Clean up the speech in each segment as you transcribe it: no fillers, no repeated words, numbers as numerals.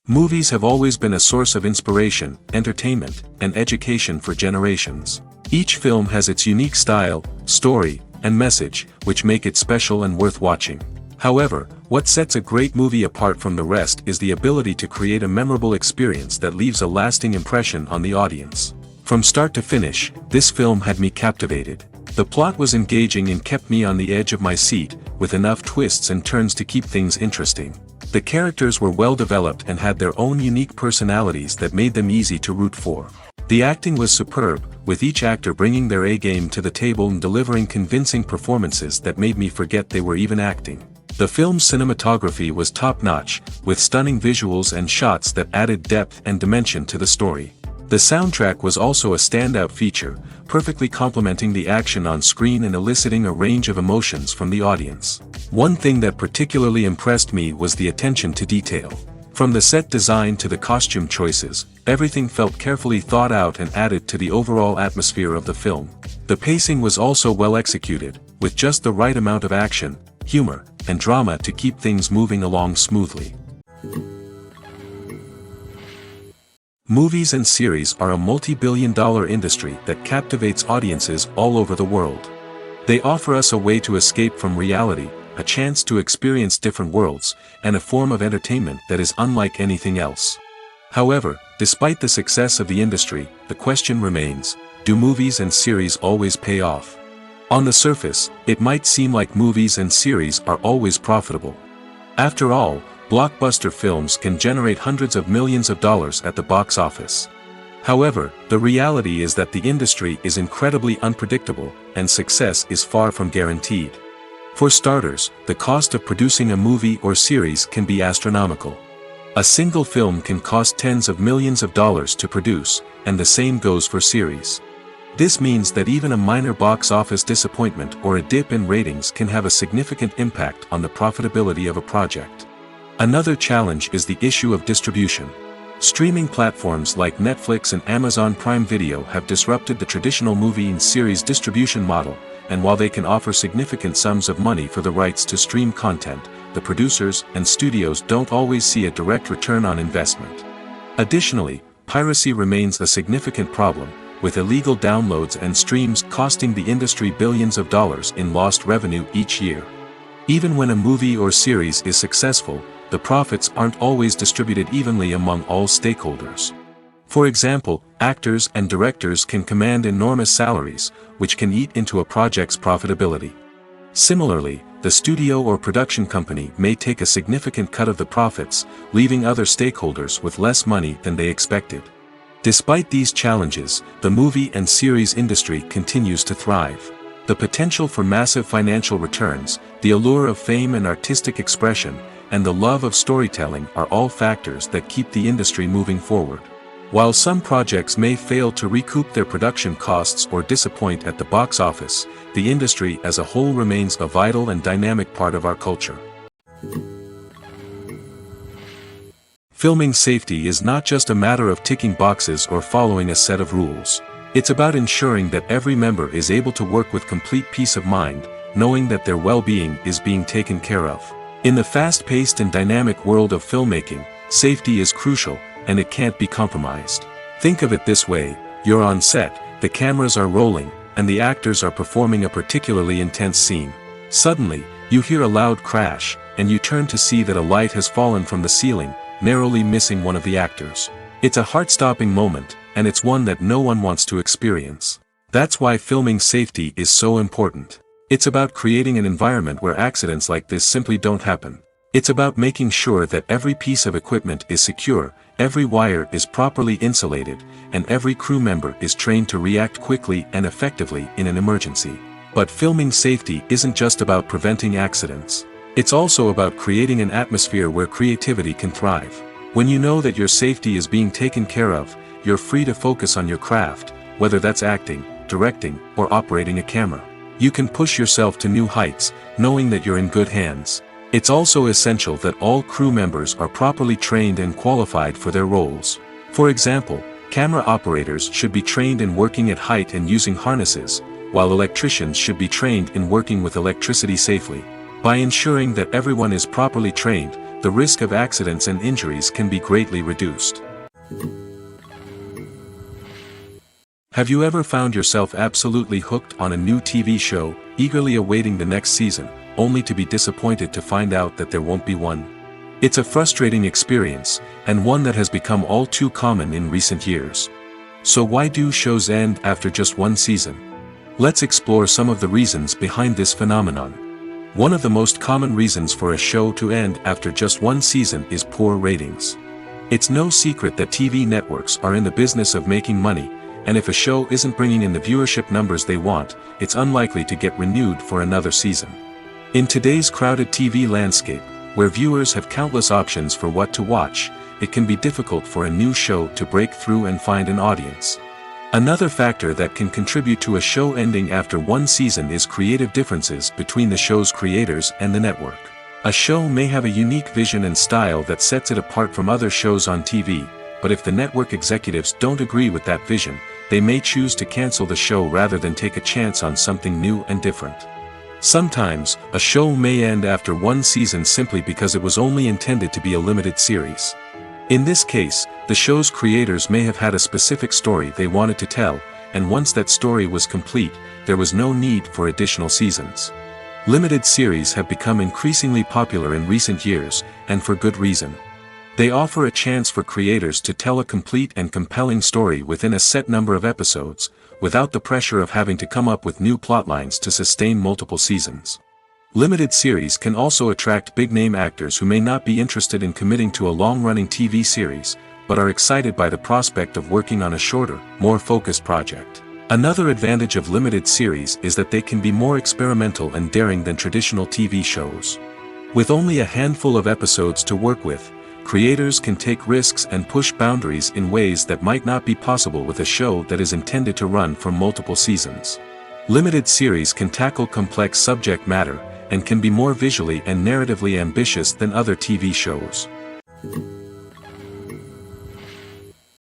Movies have always been a source of inspiration, entertainment, and education for generations. Each film has its unique style, story, and message, which make it special and worth watching. However, what sets a great movie apart from the rest is the ability to create a memorable experience that leaves a lasting impression on the audience. From start to finish, this film had me captivated. The plot was engaging and kept me on the edge of my seat, with enough twists and turns to keep things interesting. The characters were well developed and had their own unique personalities that made them easy to root for. The acting was superb, with each actor bringing their A-game to the table and delivering convincing performances that made me forget they were even acting. The film's cinematography was top-notch, with stunning visuals and shots that added depth and dimension to the story. The soundtrack was also a standout feature, perfectly complementing the action on screen and eliciting a range of emotions from the audience. One thing that particularly impressed me was the attention to detail. From the set design to the costume choices, everything felt carefully thought out and added to the overall atmosphere of the film. The pacing was also well executed, with just the right amount of action, humor, and drama to keep things moving along smoothly. Movies and series are a multi-billion-dollar industry that captivates audiences all over the world. They offer us a way to escape from reality, a chance to experience different worlds, and a form of entertainment that is unlike anything else. However, despite the success of the industry, the question remains, do movies and series always pay off? On the surface, it might seem like movies and series are always profitable. After all, blockbuster films can generate hundreds of millions of dollars at the box office. However, the reality is that the industry is incredibly unpredictable, and success is far from guaranteed. For starters, the cost of producing a movie or series can be astronomical. A single film can cost tens of millions of dollars to produce, and the same goes for series. This means that even a minor box office disappointment or a dip in ratings can have a significant impact on the profitability of a project. Another challenge is the issue of distribution. Streaming platforms like Netflix and Amazon Prime Video have disrupted the traditional movie and series distribution model, and while they can offer significant sums of money for the rights to stream content, the producers and studios don't always see a direct return on investment. Additionally, piracy remains a significant problem, with illegal downloads and streams costing the industry billions of dollars in lost revenue each year. Even when a movie or series is successful, the profits aren't always distributed evenly among all stakeholders. For example, actors and directors can command enormous salaries, which can eat into a project's profitability. Similarly, the studio or production company may take a significant cut of the profits, leaving other stakeholders with less money than they expected. Despite these challenges, the movie and series industry continues to thrive. The potential for massive financial returns, the allure of fame and artistic expression, and the love of storytelling are all factors that keep the industry moving forward. While some projects may fail to recoup their production costs or disappoint at the box office, the industry as a whole remains a vital and dynamic part of our culture. Filming safety is not just a matter of ticking boxes or following a set of rules. It's about ensuring that every member is able to work with complete peace of mind, knowing that their well-being is being taken care of. In the fast-paced and dynamic world of filmmaking, safety is crucial, and it can't be compromised. Think of it this way: you're on set, the cameras are rolling, and the actors are performing a particularly intense scene. Suddenly, you hear a loud crash, and you turn to see that a light has fallen from the ceiling, narrowly missing one of the actors. It's a heart-stopping moment, and it's one that no one wants to experience. That's why filming safety is so important. It's about creating an environment where accidents like this simply don't happen. It's about making sure that every piece of equipment is secure, every wire is properly insulated, and every crew member is trained to react quickly and effectively in an emergency. But filming safety isn't just about preventing accidents. It's also about creating an atmosphere where creativity can thrive. When you know that your safety is being taken care of, you're free to focus on your craft, whether that's acting, directing, or operating a camera. You can push yourself to new heights, knowing that you're in good hands. It's also essential that all crew members are properly trained and qualified for their roles. For example, camera operators should be trained in working at height and using harnesses, while electricians should be trained in working with electricity safely. By ensuring that everyone is properly trained, the risk of accidents and injuries can be greatly reduced. Have you ever found yourself absolutely hooked on a new TV show, eagerly awaiting the next season, only to be disappointed to find out that there won't be one? It's a frustrating experience, and one that has become all too common in recent years. So why do shows end after just one season? Let's explore some of the reasons behind this phenomenon. One of the most common reasons for a show to end after just one season is poor ratings. It's no secret that TV networks are in the business of making money, and if a show isn't bringing in the viewership numbers they want, it's unlikely to get renewed for another season. In today's crowded TV landscape, where viewers have countless options for what to watch, it can be difficult for a new show to break through and find an audience. Another factor that can contribute to a show ending after one season is creative differences between the show's creators and the network. A show may have a unique vision and style that sets it apart from other shows on TV, but if the network executives don't agree with that vision, they may choose to cancel the show rather than take a chance on something new and different. Sometimes, a show may end after one season simply because it was only intended to be a limited series. In this case, the show's creators may have had a specific story they wanted to tell, and once that story was complete, there was no need for additional seasons. Limited series have become increasingly popular in recent years, and for good reason. They offer a chance for creators to tell a complete and compelling story within a set number of episodes, without the pressure of having to come up with new plotlines to sustain multiple seasons. Limited series can also attract big-name actors who may not be interested in committing to a long-running TV series, but are excited by the prospect of working on a shorter, more focused project. Another advantage of limited series is that they can be more experimental and daring than traditional TV shows. With only a handful of episodes to work with, creators can take risks and push boundaries in ways that might not be possible with a show that is intended to run for multiple seasons. Limited series can tackle complex subject matter, and can be more visually and narratively ambitious than other TV shows.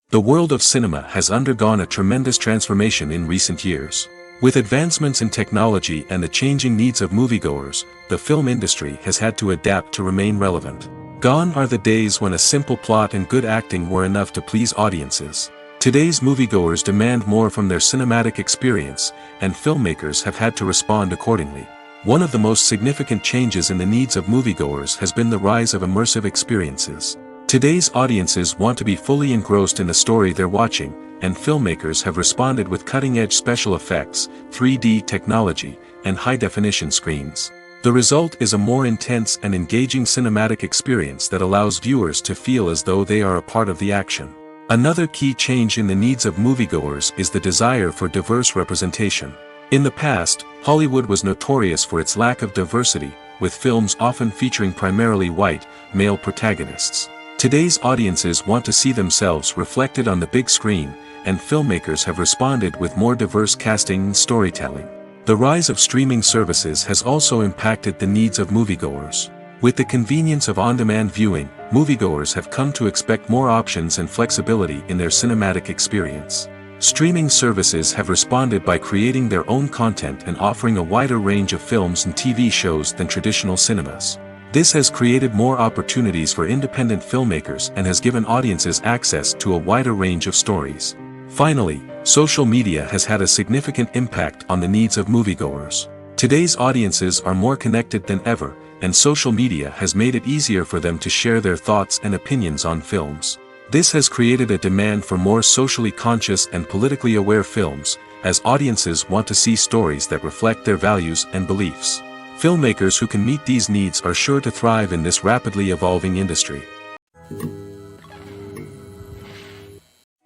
The world of cinema has undergone a tremendous transformation in recent years. With advancements in technology and the changing needs of moviegoers, the film industry has had to adapt to remain relevant. Gone are the days when a simple plot and good acting were enough to please audiences. Today's moviegoers demand more from their cinematic experience, and filmmakers have had to respond accordingly. One of the most significant changes in the needs of moviegoers has been the rise of immersive experiences. Today's audiences want to be fully engrossed in the story they're watching, and filmmakers have responded with cutting-edge special effects, 3D technology, and high-definition screens. The result is a more intense and engaging cinematic experience that allows viewers to feel as though they are a part of the action. Another key change in the needs of moviegoers is the desire for diverse representation. In the past, Hollywood was notorious for its lack of diversity, with films often featuring primarily white, male protagonists. Today's audiences want to see themselves reflected on the big screen, and filmmakers have responded with more diverse casting and storytelling. The rise of streaming services has also impacted the needs of moviegoers. With the convenience of on-demand viewing, moviegoers have come to expect more options and flexibility in their cinematic experience. Streaming services have responded by creating their own content and offering a wider range of films and TV shows than traditional cinemas. This has created more opportunities for independent filmmakers and has given audiences access to a wider range of stories. Finally, social media has had a significant impact on the needs of moviegoers. Today's audiences are more connected than ever, and social media has made it easier for them to share their thoughts and opinions on films. This has created a demand for more socially conscious and politically aware films, as audiences want to see stories that reflect their values and beliefs. Filmmakers who can meet these needs are sure to thrive in this rapidly evolving industry.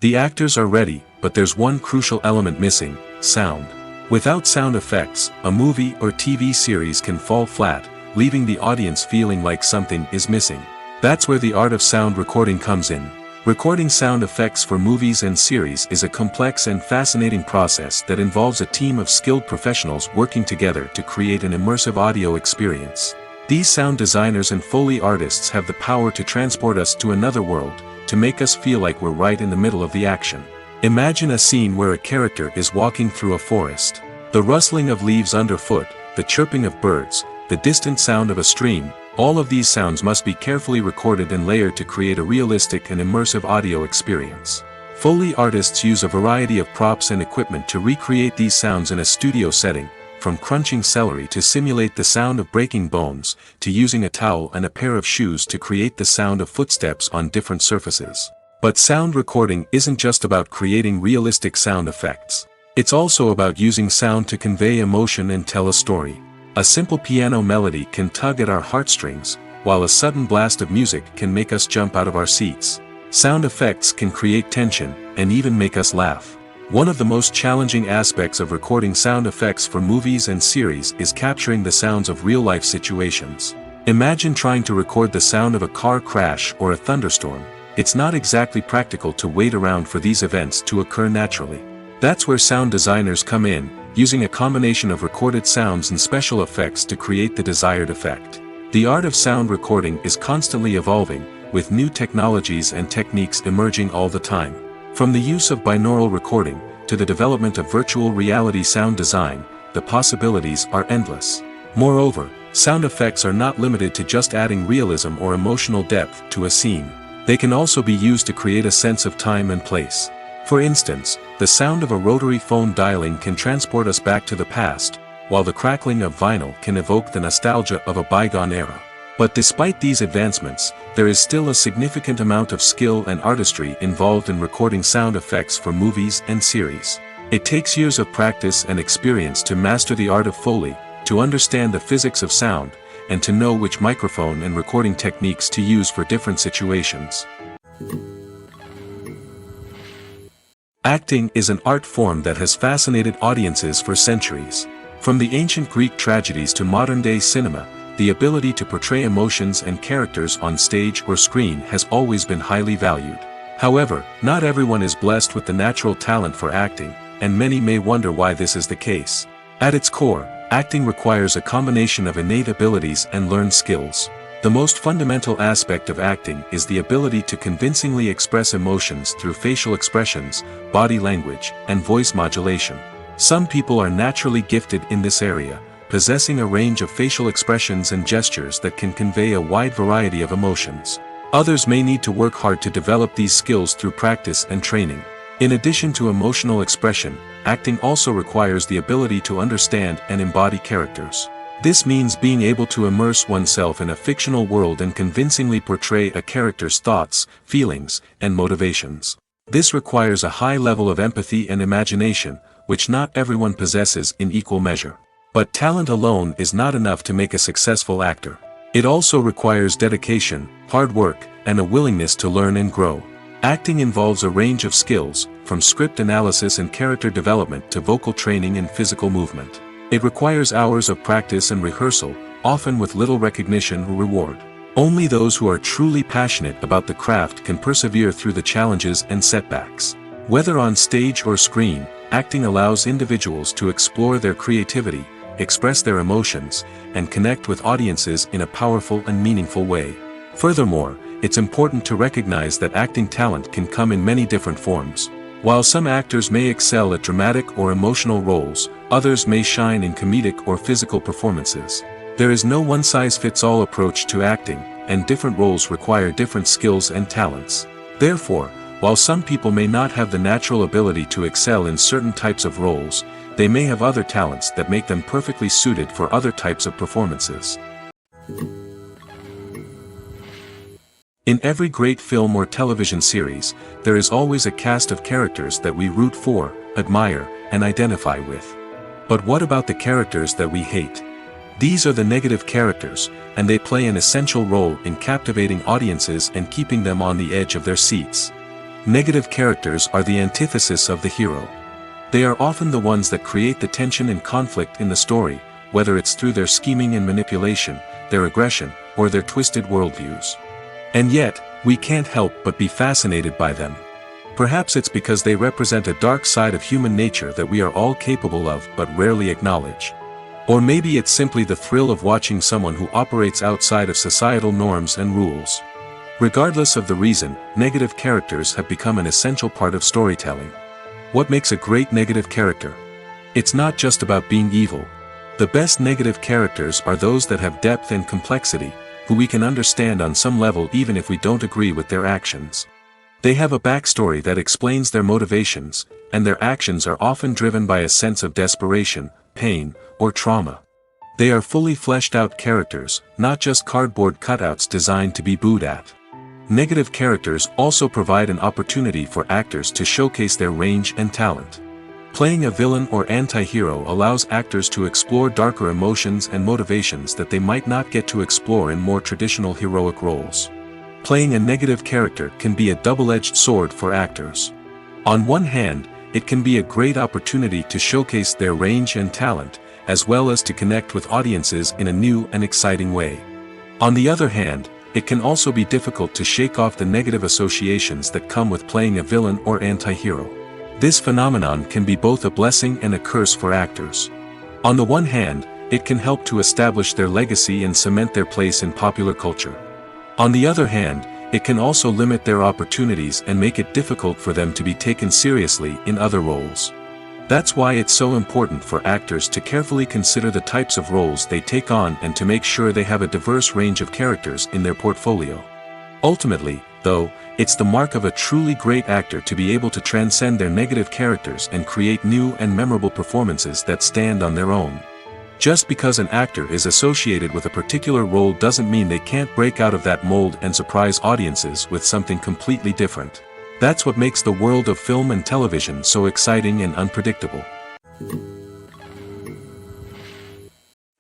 The actors are ready, but there's one crucial element missing: sound. Without sound effects, a movie or TV series can fall flat, leaving the audience feeling like something is missing. That's where the art of sound recording comes in. Recording sound effects for movies and series is a complex and fascinating process that involves a team of skilled professionals working together to create an immersive audio experience. These sound designers and Foley artists have the power to transport us to another world, to make us feel like we're right in the middle of the action. Imagine a scene where a character is walking through a forest. The rustling of leaves underfoot, the chirping of birds, the distant sound of a stream, All of these sounds must be carefully recorded and layered to create a realistic and immersive audio experience. Foley artists use a variety of props and equipment to recreate these sounds in a studio setting, from crunching celery to simulate the sound of breaking bones, to using a towel and a pair of shoes to create the sound of footsteps on different surfaces. But sound recording isn't just about creating realistic sound effects. It's also about using sound to convey emotion and tell a story. A simple piano melody can tug at our heartstrings, while a sudden blast of music can make us jump out of our seats. Sound effects can create tension, and even make us laugh. One of the most challenging aspects of recording sound effects for movies and series is capturing the sounds of real-life situations. Imagine trying to record the sound of a car crash or a thunderstorm. It's not exactly practical to wait around for these events to occur naturally. That's where sound designers come in, using a combination of recorded sounds and special effects to create the desired effect. The art of sound recording is constantly evolving, with new technologies and techniques emerging all the time. From the use of binaural recording, to the development of virtual reality sound design, the possibilities are endless. Moreover, sound effects are not limited to just adding realism or emotional depth to a scene. They can also be used to create a sense of time and place. For instance, the sound of a rotary phone dialing can transport us back to the past, while the crackling of vinyl can evoke the nostalgia of a bygone era. But despite these advancements, there is still a significant amount of skill and artistry involved in recording sound effects for movies and series. It takes years of practice and experience to master the art of Foley, to understand the physics of sound, and to know which microphone and recording techniques to use for different situations. Acting is an art form that has fascinated audiences for centuries. From the ancient Greek tragedies to modern-day cinema, the ability to portray emotions and characters on stage or screen has always been highly valued. However, not everyone is blessed with the natural talent for acting, and many may wonder why this is the case. At its core, acting requires a combination of innate abilities and learned skills. The most fundamental aspect of acting is the ability to convincingly express emotions through facial expressions, body language, and voice modulation. Some people are naturally gifted in this area, possessing a range of facial expressions and gestures that can convey a wide variety of emotions. Others may need to work hard to develop these skills through practice and training. In addition to emotional expression, acting also requires the ability to understand and embody characters. This means being able to immerse oneself in a fictional world and convincingly portray a character's thoughts, feelings, and motivations. This requires a high level of empathy and imagination, which not everyone possesses in equal measure. But talent alone is not enough to make a successful actor. It also requires dedication, hard work, and a willingness to learn and grow. Acting involves a range of skills, from script analysis and character development to vocal training and physical movement. It requires hours of practice and rehearsal, often with little recognition or reward. Only those who are truly passionate about the craft can persevere through the challenges and setbacks. Whether on stage or screen, acting allows individuals to explore their creativity, express their emotions, and connect with audiences in a powerful and meaningful way. Furthermore, it's important to recognize that acting talent can come in many different forms. While some actors may excel at dramatic or emotional roles, others may shine in comedic or physical performances. There is no one-size-fits-all approach to acting, and different roles require different skills and talents. Therefore, while some people may not have the natural ability to excel in certain types of roles, they may have other talents that make them perfectly suited for other types of performances. In every great film or television series, there is always a cast of characters that we root for, admire, and identify with. But what about the characters that we hate? These are the negative characters, and they play an essential role in captivating audiences and keeping them on the edge of their seats. Negative characters are the antithesis of the hero. They are often the ones that create the tension and conflict in the story, whether it's through their scheming and manipulation, their aggression, or their twisted worldviews. And yet, we can't help but be fascinated by them. Perhaps it's because they represent a dark side of human nature that we are all capable of but rarely acknowledge. Or maybe it's simply the thrill of watching someone who operates outside of societal norms and rules. Regardless of the reason, negative characters have become an essential part of storytelling. What makes a great negative character? It's not just about being evil. The best negative characters are those that have depth and complexity, who we can understand on some level even if we don't agree with their actions. They have a backstory that explains their motivations, and their actions are often driven by a sense of desperation, pain, or trauma. They are fully fleshed out characters, not just cardboard cutouts designed to be booed at. Negative characters also provide an opportunity for actors to showcase their range and talent. Playing a villain or anti-hero allows actors to explore darker emotions and motivations that they might not get to explore in more traditional heroic roles. Playing a negative character can be a double-edged sword for actors. On one hand, it can be a great opportunity to showcase their range and talent, as well as to connect with audiences in a new and exciting way. On the other hand, it can also be difficult to shake off the negative associations that come with playing a villain or anti-hero. This phenomenon can be both a blessing and a curse for actors. On the one hand, it can help to establish their legacy and cement their place in popular culture. On the other hand, it can also limit their opportunities and make it difficult for them to be taken seriously in other roles. That's why it's so important for actors to carefully consider the types of roles they take on and to make sure they have a diverse range of characters in their portfolio. Ultimately, though, it's the mark of a truly great actor to be able to transcend their negative characters and create new and memorable performances that stand on their own. Just because an actor is associated with a particular role doesn't mean they can't break out of that mold and surprise audiences with something completely different. That's what makes the world of film and television so exciting and unpredictable.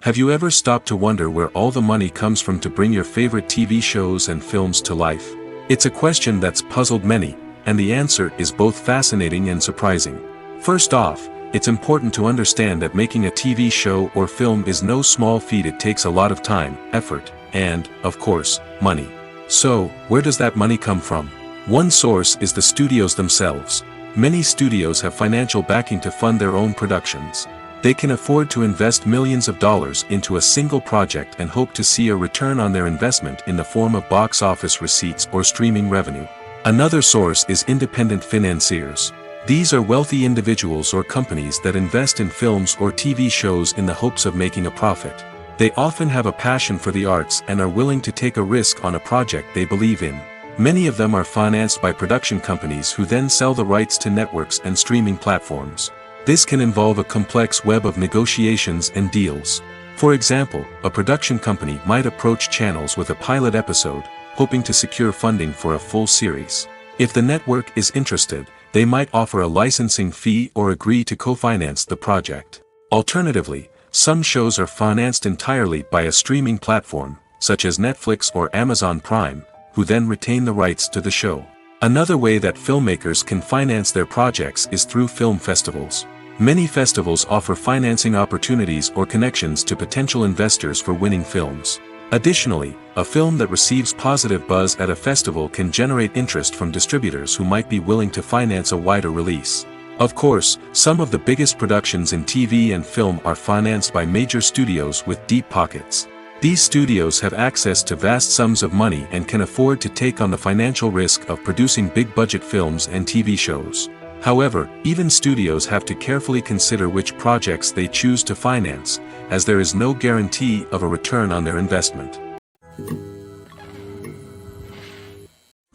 Have you ever stopped to wonder where all the money comes from to bring your favorite TV shows and films to life? It's a question that's puzzled many, and the answer is both fascinating and surprising. First off, it's important to understand that making a TV show or film is no small feat. It takes a lot of time, effort, and, of course, money. So, where does that money come from? One source is the studios themselves. Many studios have financial backing to fund their own productions. They can afford to invest millions of dollars into a single project and hope to see a return on their investment in the form of box office receipts or streaming revenue. Another source is independent financiers. These are wealthy individuals or companies that invest in films or TV shows in the hopes of making a profit. They often have a passion for the arts and are willing to take a risk on a project they believe in. Many of them are financed by production companies who then sell the rights to networks and streaming platforms. This can involve a complex web of negotiations and deals. For example, a production company might approach channels with a pilot episode, hoping to secure funding for a full series. If the network is interested, they might offer a licensing fee or agree to co-finance the project. Alternatively, some shows are financed entirely by a streaming platform, such as Netflix or Amazon Prime, who then retain the rights to the show. Another way that filmmakers can finance their projects is through film festivals. Many festivals offer financing opportunities or connections to potential investors for winning films. Additionally, a film that receives positive buzz at a festival can generate interest from distributors who might be willing to finance a wider release. Of course, some of the biggest productions in TV and film are financed by major studios with deep pockets. These studios have access to vast sums of money and can afford to take on the financial risk of producing big-budget films and TV shows. However, even studios have to carefully consider which projects they choose to finance, as there is no guarantee of a return on their investment.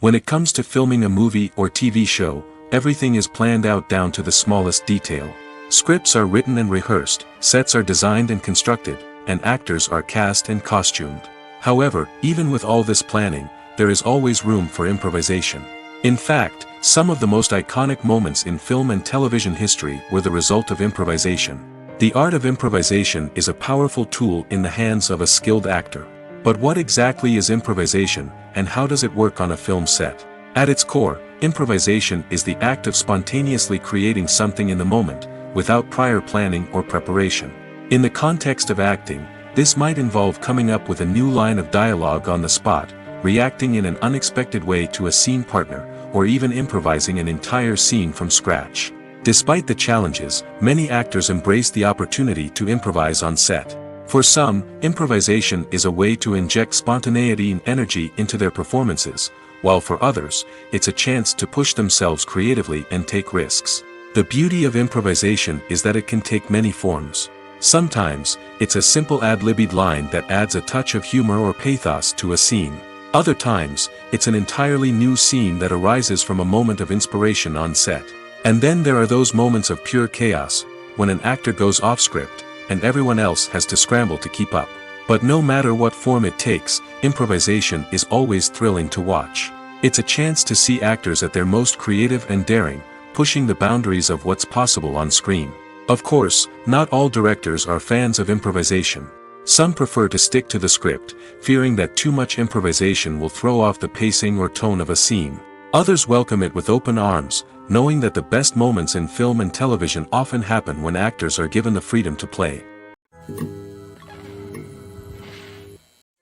When it comes to filming a movie or TV show, everything is planned out down to the smallest detail. Scripts are written and rehearsed, sets are designed and constructed, and actors are cast and costumed. However, even with all this planning, there is always room for improvisation. In fact, some of the most iconic moments in film and television history were the result of improvisation. The art of improvisation is a powerful tool in the hands of a skilled actor. But what exactly is improvisation, and how does it work on a film set? At its core, improvisation is the act of spontaneously creating something in the moment, without prior planning or preparation. In the context of acting, this might involve coming up with a new line of dialogue on the spot, reacting in an unexpected way to a scene partner, or even improvising an entire scene from scratch. Despite the challenges, many actors embrace the opportunity to improvise on set. For some, improvisation is a way to inject spontaneity and energy into their performances, while for others, it's a chance to push themselves creatively and take risks. The beauty of improvisation is that it can take many forms. Sometimes, it's a simple ad-libbed line that adds a touch of humor or pathos to a scene. Other times, it's an entirely new scene that arises from a moment of inspiration on set. And then there are those moments of pure chaos, when an actor goes off script, and everyone else has to scramble to keep up. But no matter what form it takes, improvisation is always thrilling to watch. It's a chance to see actors at their most creative and daring, pushing the boundaries of what's possible on screen. Of course, not all directors are fans of improvisation. Some prefer to stick to the script, fearing that too much improvisation will throw off the pacing or tone of a scene. Others welcome it with open arms, knowing that the best moments in film and television often happen when actors are given the freedom to play.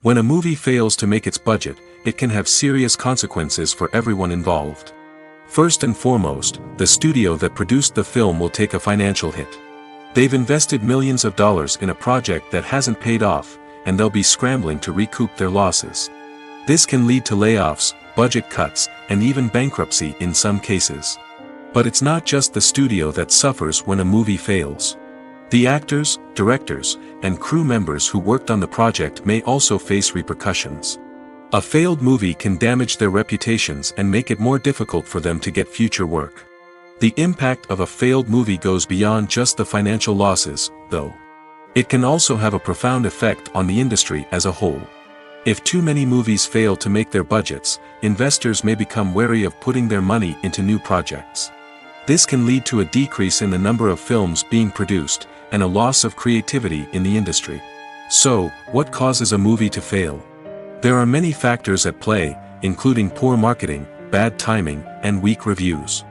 When a movie fails to make its budget, it can have serious consequences for everyone involved. First and foremost, the studio that produced the film will take a financial hit. They've invested millions of dollars in a project that hasn't paid off, and they'll be scrambling to recoup their losses. This can lead to layoffs, budget cuts, and even bankruptcy in some cases. But it's not just the studio that suffers when a movie fails. The actors, directors, and crew members who worked on the project may also face repercussions. A failed movie can damage their reputations and make it more difficult for them to get future work. The impact of a failed movie goes beyond just the financial losses, though. It can also have a profound effect on the industry as a whole. If too many movies fail to make their budgets, investors may become wary of putting their money into new projects. This can lead to a decrease in the number of films being produced, and a loss of creativity in the industry. So, what causes a movie to fail? There are many factors at play, including poor marketing, bad timing, and weak reviews.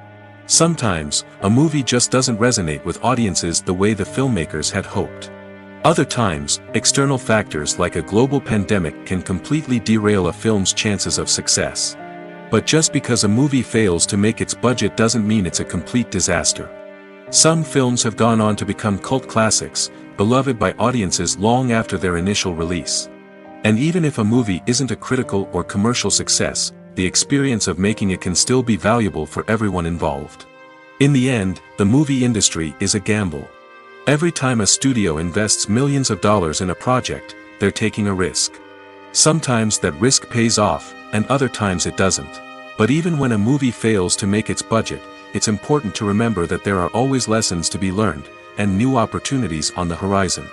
Sometimes, a movie just doesn't resonate with audiences the way the filmmakers had hoped. Other times, external factors like a global pandemic can completely derail a film's chances of success. But just because a movie fails to make its budget doesn't mean it's a complete disaster. Some films have gone on to become cult classics, beloved by audiences long after their initial release. And even if a movie isn't a critical or commercial success, the experience of making it can still be valuable for everyone involved. In the end, the movie industry is a gamble. Every time a studio invests millions of dollars in a project, they're taking a risk. Sometimes that risk pays off, and other times it doesn't. But even when a movie fails to make its budget, it's important to remember that there are always lessons to be learned, and new opportunities on the horizon.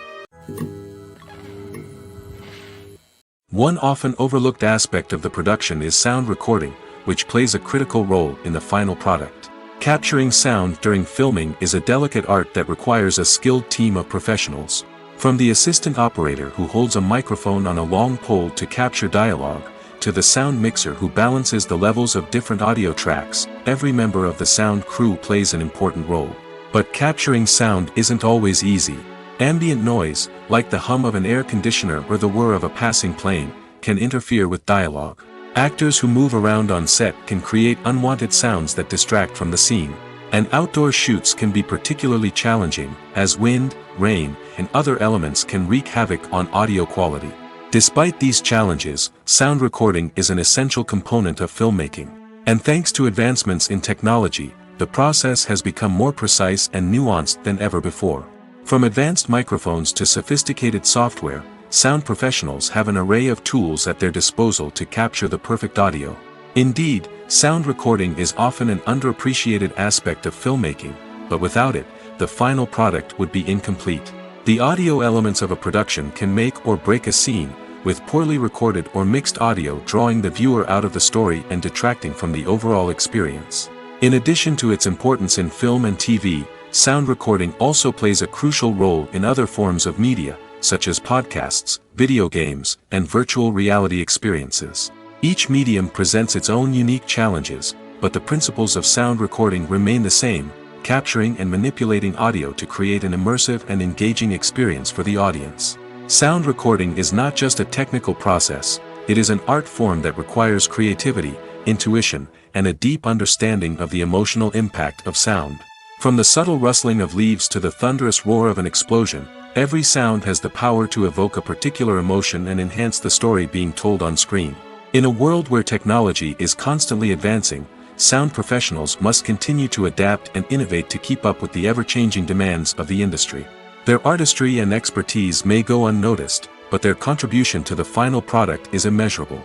One often overlooked aspect of the production is sound recording, which plays a critical role in the final product. Capturing sound during filming is a delicate art that requires a skilled team of professionals. From the assistant operator who holds a microphone on a long pole to capture dialogue, to the sound mixer who balances the levels of different audio tracks, every member of the sound crew plays an important role. But capturing sound isn't always easy. Ambient noise, like the hum of an air conditioner or the whir of a passing plane, can interfere with dialogue. Actors who move around on set can create unwanted sounds that distract from the scene. And outdoor shoots can be particularly challenging, as wind, rain, and other elements can wreak havoc on audio quality. Despite these challenges, sound recording is an essential component of filmmaking. And thanks to advancements in technology, the process has become more precise and nuanced than ever before. From advanced microphones to sophisticated software, sound professionals have an array of tools at their disposal to capture the perfect audio. Indeed, sound recording is often an underappreciated aspect of filmmaking, but without it, the final product would be incomplete. The audio elements of a production can make or break a scene, with poorly recorded or mixed audio drawing the viewer out of the story and detracting from the overall experience. In addition to its importance in film and TV, sound recording also plays a crucial role in other forms of media, such as podcasts, video games, and virtual reality experiences. Each medium presents its own unique challenges, but the principles of sound recording remain the same: capturing and manipulating audio to create an immersive and engaging experience for the audience. Sound recording is not just a technical process, it is an art form that requires creativity, intuition, and a deep understanding of the emotional impact of sound. From the subtle rustling of leaves to the thunderous roar of an explosion, every sound has the power to evoke a particular emotion and enhance the story being told on screen. In a world where technology is constantly advancing, sound professionals must continue to adapt and innovate to keep up with the ever-changing demands of the industry. Their artistry and expertise may go unnoticed, but their contribution to the final product is immeasurable.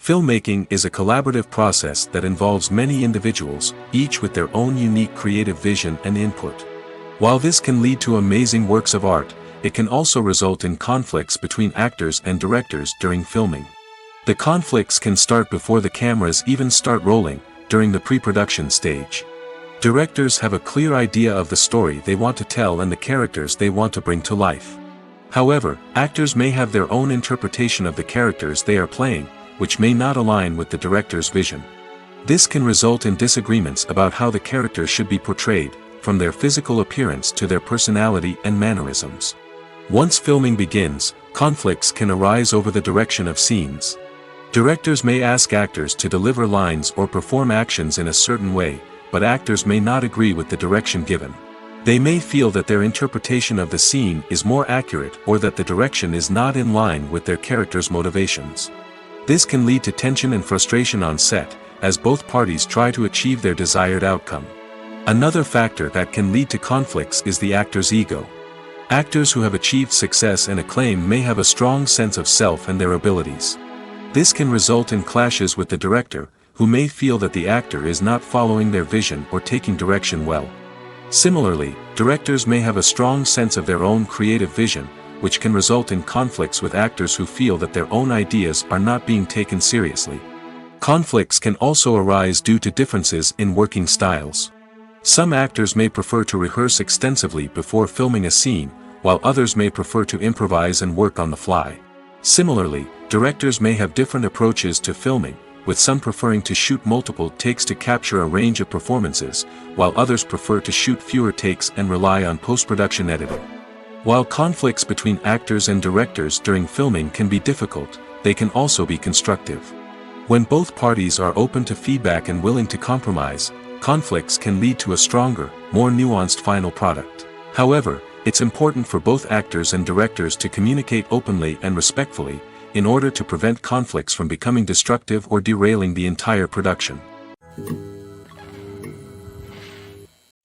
Filmmaking is a collaborative process that involves many individuals, each with their own unique creative vision and input. While this can lead to amazing works of art, it can also result in conflicts between actors and directors during filming. The conflicts can start before the cameras even start rolling, during the pre-production stage. Directors have a clear idea of the story they want to tell and the characters they want to bring to life. However, actors may have their own interpretation of the characters they are playing, which may not align with the director's vision. This can result in disagreements about how the characters should be portrayed, from their physical appearance to their personality and mannerisms. Once filming begins, conflicts can arise over the direction of scenes. Directors may ask actors to deliver lines or perform actions in a certain way, but actors may not agree with the direction given. They may feel that their interpretation of the scene is more accurate or that the direction is not in line with their character's motivations. This can lead to tension and frustration on set, as both parties try to achieve their desired outcome. Another factor that can lead to conflicts is the actor's ego. Actors who have achieved success and acclaim may have a strong sense of self and their abilities. This can result in clashes with the director, who may feel that the actor is not following their vision or taking direction well. Similarly, directors may have a strong sense of their own creative vision, which can result in conflicts with actors who feel that their own ideas are not being taken seriously. Conflicts can also arise due to differences in working styles. Some actors may prefer to rehearse extensively before filming a scene, while others may prefer to improvise and work on the fly. Similarly, directors may have different approaches to filming, with some preferring to shoot multiple takes to capture a range of performances, while others prefer to shoot fewer takes and rely on post-production editing. While conflicts between actors and directors during filming can be difficult, they can also be constructive. When both parties are open to feedback and willing to compromise, conflicts can lead to a stronger, more nuanced final product. However, it's important for both actors and directors to communicate openly and respectfully, in order to prevent conflicts from becoming destructive or derailing the entire production.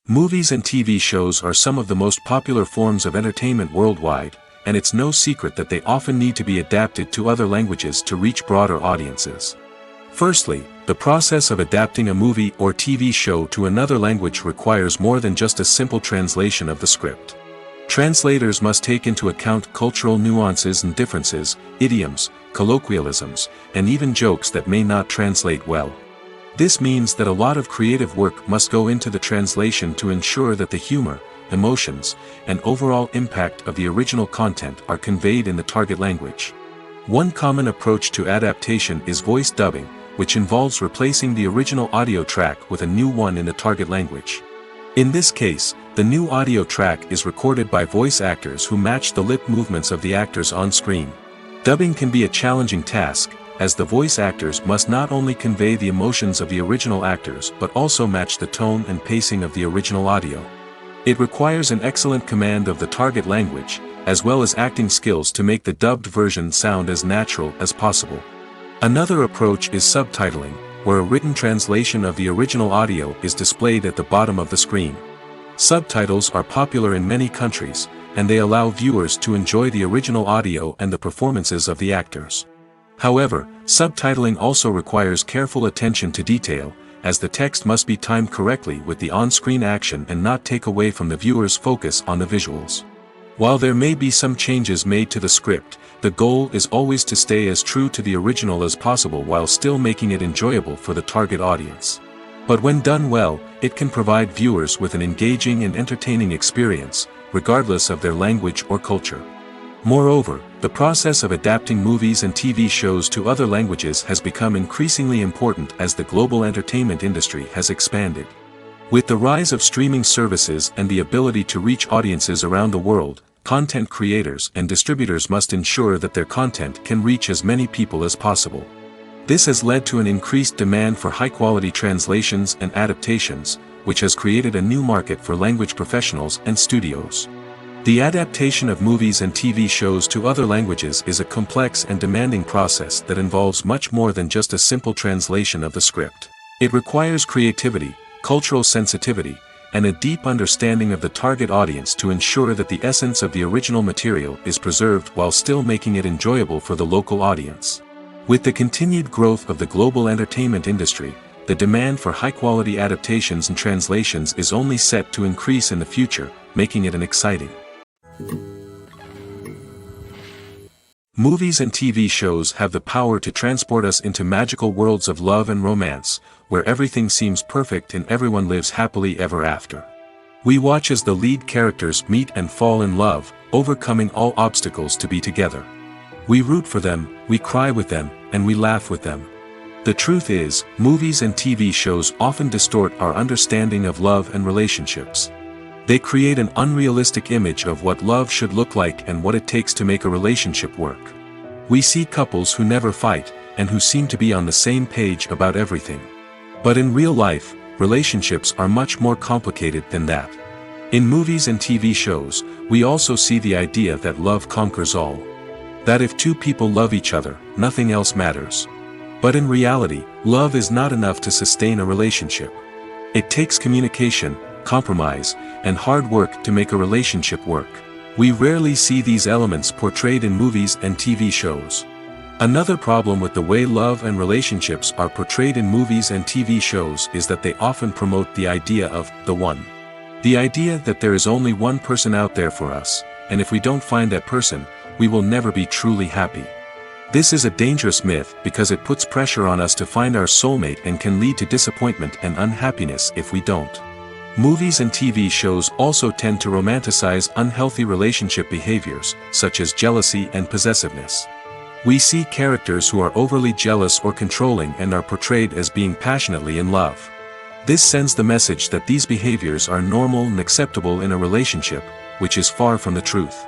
Movies and TV shows are some of the most popular forms of entertainment worldwide, and it's no secret that they often need to be adapted to other languages to reach broader audiences. Firstly, the process of adapting a movie or TV show to another language requires more than just a simple translation of the script. Translators must take into account cultural nuances and differences, idioms, colloquialisms, and even jokes that may not translate well. This means that a lot of creative work must go into the translation to ensure that the humor, emotions, and overall impact of the original content are conveyed in the target language. One common approach to adaptation is voice dubbing, which involves replacing the original audio track with a new one in the target language. In this case, the new audio track is recorded by voice actors who match the lip movements of the actors on screen. Dubbing can be a challenging task, as the voice actors must not only convey the emotions of the original actors but also match the tone and pacing of the original audio. It requires an excellent command of the target language, as well as acting skills to make the dubbed version sound as natural as possible. Another approach is subtitling, where a written translation of the original audio is displayed at the bottom of the screen. Subtitles are popular in many countries, and they allow viewers to enjoy the original audio and the performances of the actors. However, subtitling also requires careful attention to detail, as the text must be timed correctly with the on-screen action and not take away from the viewer's focus on the visuals. While there may be some changes made to the script, the goal is always to stay as true to the original as possible while still making it enjoyable for the target audience. But when done well, it can provide viewers with an engaging and entertaining experience, regardless of their language or culture. Moreover, the process of adapting movies and TV shows to other languages has become increasingly important as the global entertainment industry has expanded. With the rise of streaming services and the ability to reach audiences around the world, content creators and distributors must ensure that their content can reach as many people as possible. This has led to an increased demand for high-quality translations and adaptations, which has created a new market for language professionals and studios. The adaptation of movies and TV shows to other languages is a complex and demanding process that involves much more than just a simple translation of the script. It requires creativity, cultural sensitivity, and a deep understanding of the target audience to ensure that the essence of the original material is preserved while still making it enjoyable for the local audience. With the continued growth of the global entertainment industry, the demand for high-quality adaptations and translations is only set to increase in the future, making it an exciting. Movies and TV shows have the power to transport us into magical worlds of love and romance, where everything seems perfect and everyone lives happily ever after. We watch as the lead characters meet and fall in love, overcoming all obstacles to be together. We root for them, we cry with them, and we laugh with them. The truth is, movies and TV shows often distort our understanding of love and relationships. They create an unrealistic image of what love should look like and what it takes to make a relationship work. We see couples who never fight, and who seem to be on the same page about everything. But in real life, relationships are much more complicated than that. In movies and TV shows, we also see the idea that love conquers all. That if two people love each other, nothing else matters. But in reality, love is not enough to sustain a relationship. It takes communication, compromise, and hard work to make a relationship work. We rarely see these elements portrayed in movies and TV shows. Another problem with the way love and relationships are portrayed in movies and TV shows is that they often promote the idea of the one. The idea that there is only one person out there for us, and if we don't find that person, we will never be truly happy. This is a dangerous myth because it puts pressure on us to find our soulmate and can lead to disappointment and unhappiness if we don't. Movies and TV shows also tend to romanticize unhealthy relationship behaviors, such as jealousy and possessiveness. We see characters who are overly jealous or controlling and are portrayed as being passionately in love. This sends the message that these behaviors are normal and acceptable in a relationship, which is far from the truth.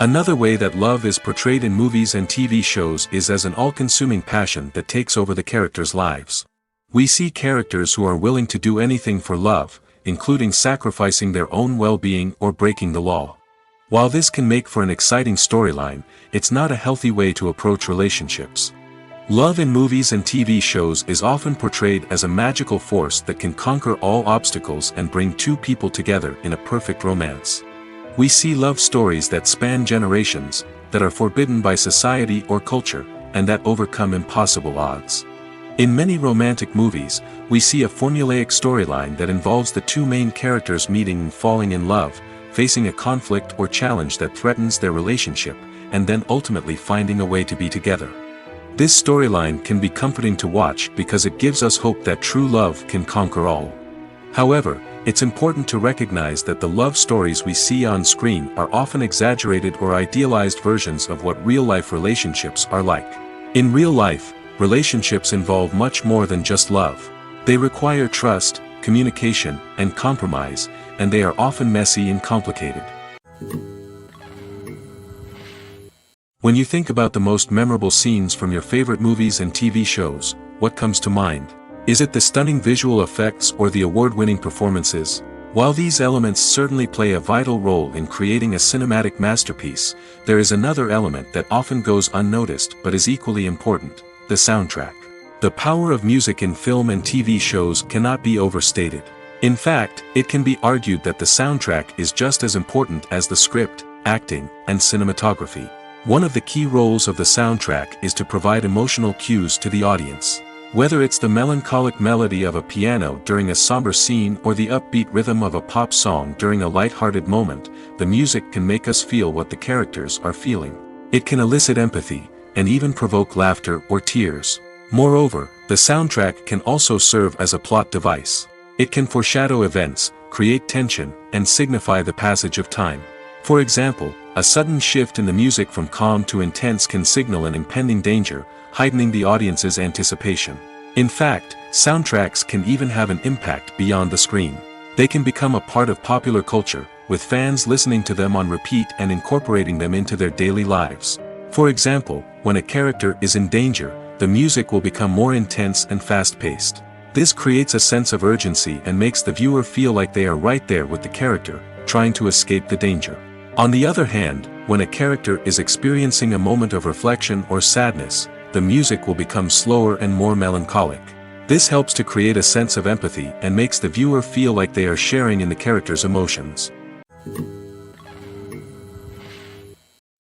Another way that love is portrayed in movies and TV shows is as an all-consuming passion that takes over the characters' lives. We see characters who are willing to do anything for love, including sacrificing their own well-being or breaking the law. While this can make for an exciting storyline, it's not a healthy way to approach relationships. Love in movies and TV shows is often portrayed as a magical force that can conquer all obstacles and bring two people together in a perfect romance. We see love stories that span generations, that are forbidden by society or culture, and that overcome impossible odds. In many romantic movies, we see a formulaic storyline that involves the two main characters meeting and falling in love, facing a conflict or challenge that threatens their relationship, and then ultimately finding a way to be together. This storyline can be comforting to watch because it gives us hope that true love can conquer all. However, it's important to recognize that the love stories we see on screen are often exaggerated or idealized versions of what real-life relationships are like. In real life, relationships involve much more than just love. They require trust, communication, and compromise, and they are often messy and complicated. When you think about the most memorable scenes from your favorite movies and TV shows, what comes to mind? Is it the stunning visual effects or the award-winning performances? While these elements certainly play a vital role in creating a cinematic masterpiece, there is another element that often goes unnoticed but is equally important: the soundtrack. The power of music in film and TV shows cannot be overstated. In fact, it can be argued that the soundtrack is just as important as the script, acting, and cinematography. One of the key roles of the soundtrack is to provide emotional cues to the audience. Whether it's the melancholic melody of a piano during a somber scene or the upbeat rhythm of a pop song during a light-hearted moment, the music can make us feel what the characters are feeling. It can elicit empathy, and even provoke laughter or tears. Moreover, the soundtrack can also serve as a plot device. It can foreshadow events, create tension, and signify the passage of time. For example, a sudden shift in the music from calm to intense can signal an impending danger, heightening the audience's anticipation. In fact, soundtracks can even have an impact beyond the screen. They can become a part of popular culture, with fans listening to them on repeat and incorporating them into their daily lives. For example, when a character is in danger, the music will become more intense and fast-paced. This creates a sense of urgency and makes the viewer feel like they are right there with the character, trying to escape the danger. On the other hand, when a character is experiencing a moment of reflection or sadness, the music will become slower and more melancholic. This helps to create a sense of empathy and makes the viewer feel like they are sharing in the character's emotions.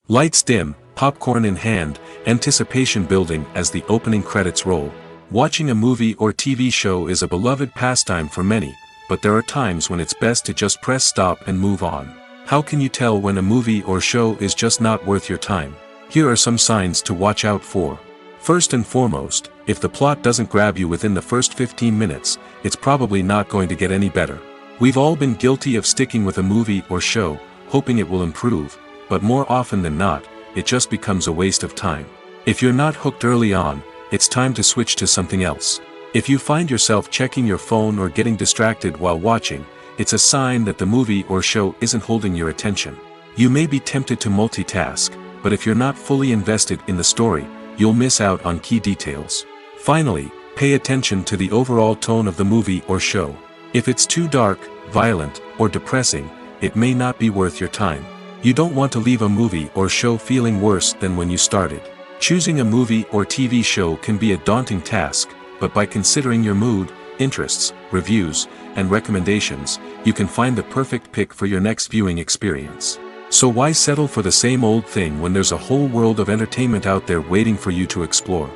Lights dim, popcorn in hand, anticipation building as the opening credits roll. Watching a movie or TV show is a beloved pastime for many, but there are times when it's best to just press stop and move on. How can you tell when a movie or show is just not worth your time? Here are some signs to watch out for. First and foremost, if the plot doesn't grab you within the first 15 minutes, it's probably not going to get any better. We've all been guilty of sticking with a movie or show, hoping it will improve, but more often than not, it just becomes a waste of time. If you're not hooked early on, it's time to switch to something else. If you find yourself checking your phone or getting distracted while watching, it's a sign that the movie or show isn't holding your attention. You may be tempted to multitask, but if you're not fully invested in the story, you'll miss out on key details. Finally, pay attention to the overall tone of the movie or show. If it's too dark, violent, or depressing, it may not be worth your time. You don't want to leave a movie or show feeling worse than when you started. Choosing a movie or TV show can be a daunting task, but by considering your mood, interests, reviews, and recommendations, you can find the perfect pick for your next viewing experience. So why settle for the same old thing when there's a whole world of entertainment out there waiting for you to explore?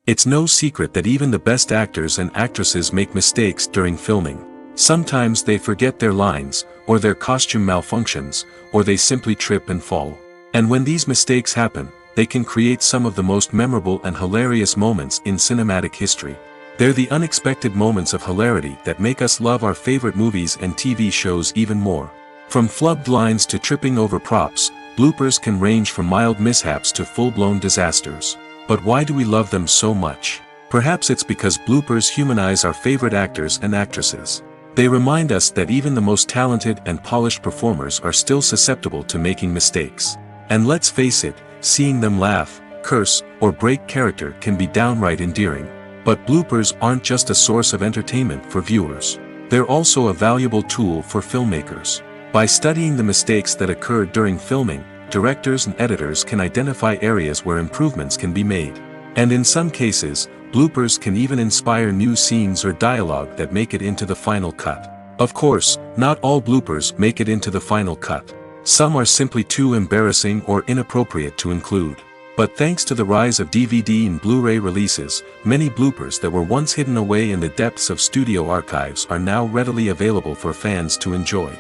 It's no secret that even the best actors and actresses make mistakes during filming. Sometimes they forget their lines, or their costume malfunctions, or they simply trip and fall. And when these mistakes happen, they can create some of the most memorable and hilarious moments in cinematic history. They're the unexpected moments of hilarity that make us love our favorite movies and TV shows even more. From flubbed lines to tripping over props, bloopers can range from mild mishaps to full-blown disasters. But why do we love them so much? Perhaps it's because bloopers humanize our favorite actors and actresses. They remind us that even the most talented and polished performers are still susceptible to making mistakes. And let's face it, seeing them laugh, curse, or break character can be downright endearing. But bloopers aren't just a source of entertainment for viewers. They're also a valuable tool for filmmakers. By studying the mistakes that occurred during filming, directors and editors can identify areas where improvements can be made. And in some cases, bloopers can even inspire new scenes or dialogue that make it into the final cut. Of course, not all bloopers make it into the final cut. Some are simply too embarrassing or inappropriate to include. But thanks to the rise of DVD and Blu-ray releases, many bloopers that were once hidden away in the depths of studio archives are now readily available for fans to enjoy.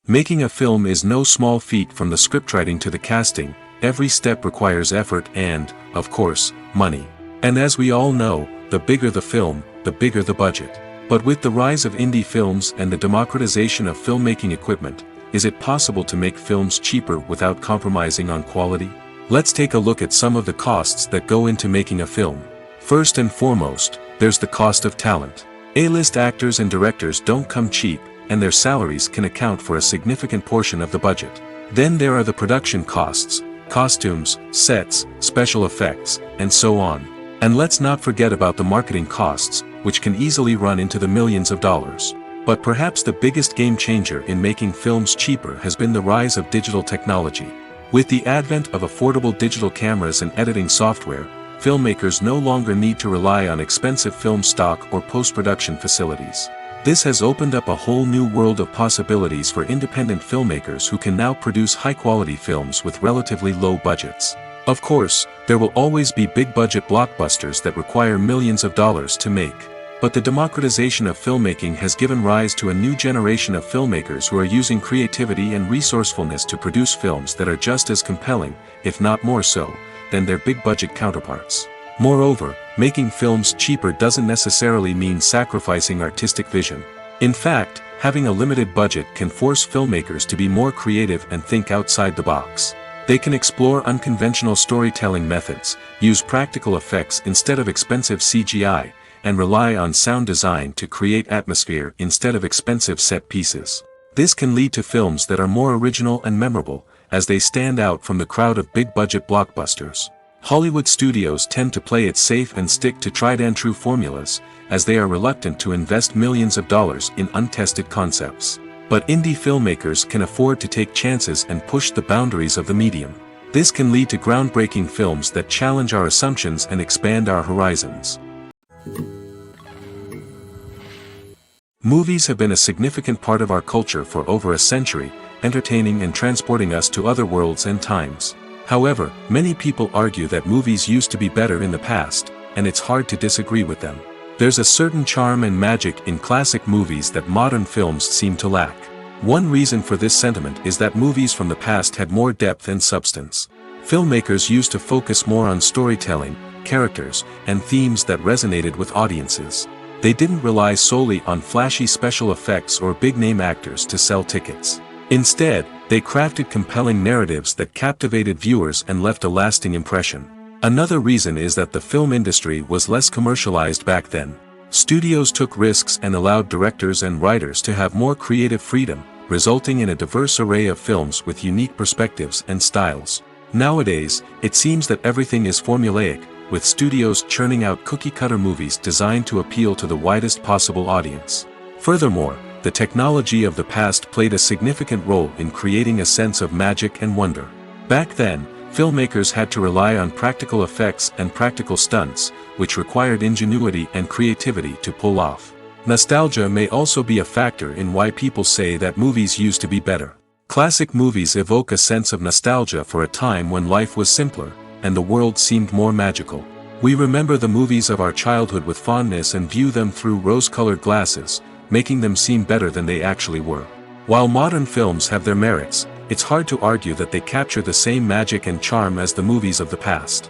Making a film is no small feat. From the scriptwriting to the casting, every step requires effort and, of course, money. And as we all know, the bigger the film, the bigger the budget. But with the rise of indie films and the democratization of filmmaking equipment, is it possible to make films cheaper without compromising on quality? Let's take a look at some of the costs that go into making a film. First and foremost, there's the cost of talent. A-list actors and directors don't come cheap, and their salaries can account for a significant portion of the budget. Then there are the production costs, costumes, sets, special effects, and so on. And let's not forget about the marketing costs, which can easily run into the millions of dollars. But perhaps the biggest game changer in making films cheaper has been the rise of digital technology. With the advent of affordable digital cameras and editing software, filmmakers no longer need to rely on expensive film stock or post-production facilities. This has opened up a whole new world of possibilities for independent filmmakers who can now produce high-quality films with relatively low budgets. Of course, there will always be big-budget blockbusters that require millions of dollars to make. But the democratization of filmmaking has given rise to a new generation of filmmakers who are using creativity and resourcefulness to produce films that are just as compelling, if not more so, than their big-budget counterparts. Moreover, making films cheaper doesn't necessarily mean sacrificing artistic vision. In fact, having a limited budget can force filmmakers to be more creative and think outside the box. They can explore unconventional storytelling methods, use practical effects instead of expensive CGI, and rely on sound design to create atmosphere instead of expensive set pieces. This can lead to films that are more original and memorable, as they stand out from the crowd of big-budget blockbusters. Hollywood studios tend to play it safe and stick to tried-and-true formulas, as they are reluctant to invest millions of dollars in untested concepts. But indie filmmakers can afford to take chances and push the boundaries of the medium. This can lead to groundbreaking films that challenge our assumptions and expand our horizons. Movies have been a significant part of our culture for over a century, entertaining and transporting us to other worlds and times. However, many people argue that movies used to be better in the past, and it's hard to disagree with them. There's a certain charm and magic in classic movies that modern films seem to lack. One reason for this sentiment is that movies from the past had more depth and substance. Filmmakers used to focus more on storytelling, characters, and themes that resonated with audiences. They didn't rely solely on flashy special effects or big-name actors to sell tickets. Instead, they crafted compelling narratives that captivated viewers and left a lasting impression. Another reason is that the film industry was less commercialized back then. Studios took risks and allowed directors and writers to have more creative freedom, resulting in a diverse array of films with unique perspectives and styles. Nowadays, it seems that everything is formulaic, with studios churning out cookie-cutter movies designed to appeal to the widest possible audience. Furthermore, the technology of the past played a significant role in creating a sense of magic and wonder. Back then, filmmakers had to rely on practical effects and practical stunts, which required ingenuity and creativity to pull off. Nostalgia may also be a factor in why people say that movies used to be better. Classic movies evoke a sense of nostalgia for a time when life was simpler, and the world seemed more magical. We remember the movies of our childhood with fondness and view them through rose-colored glasses, making them seem better than they actually were. While modern films have their merits, it's hard to argue that they capture the same magic and charm as the movies of the past.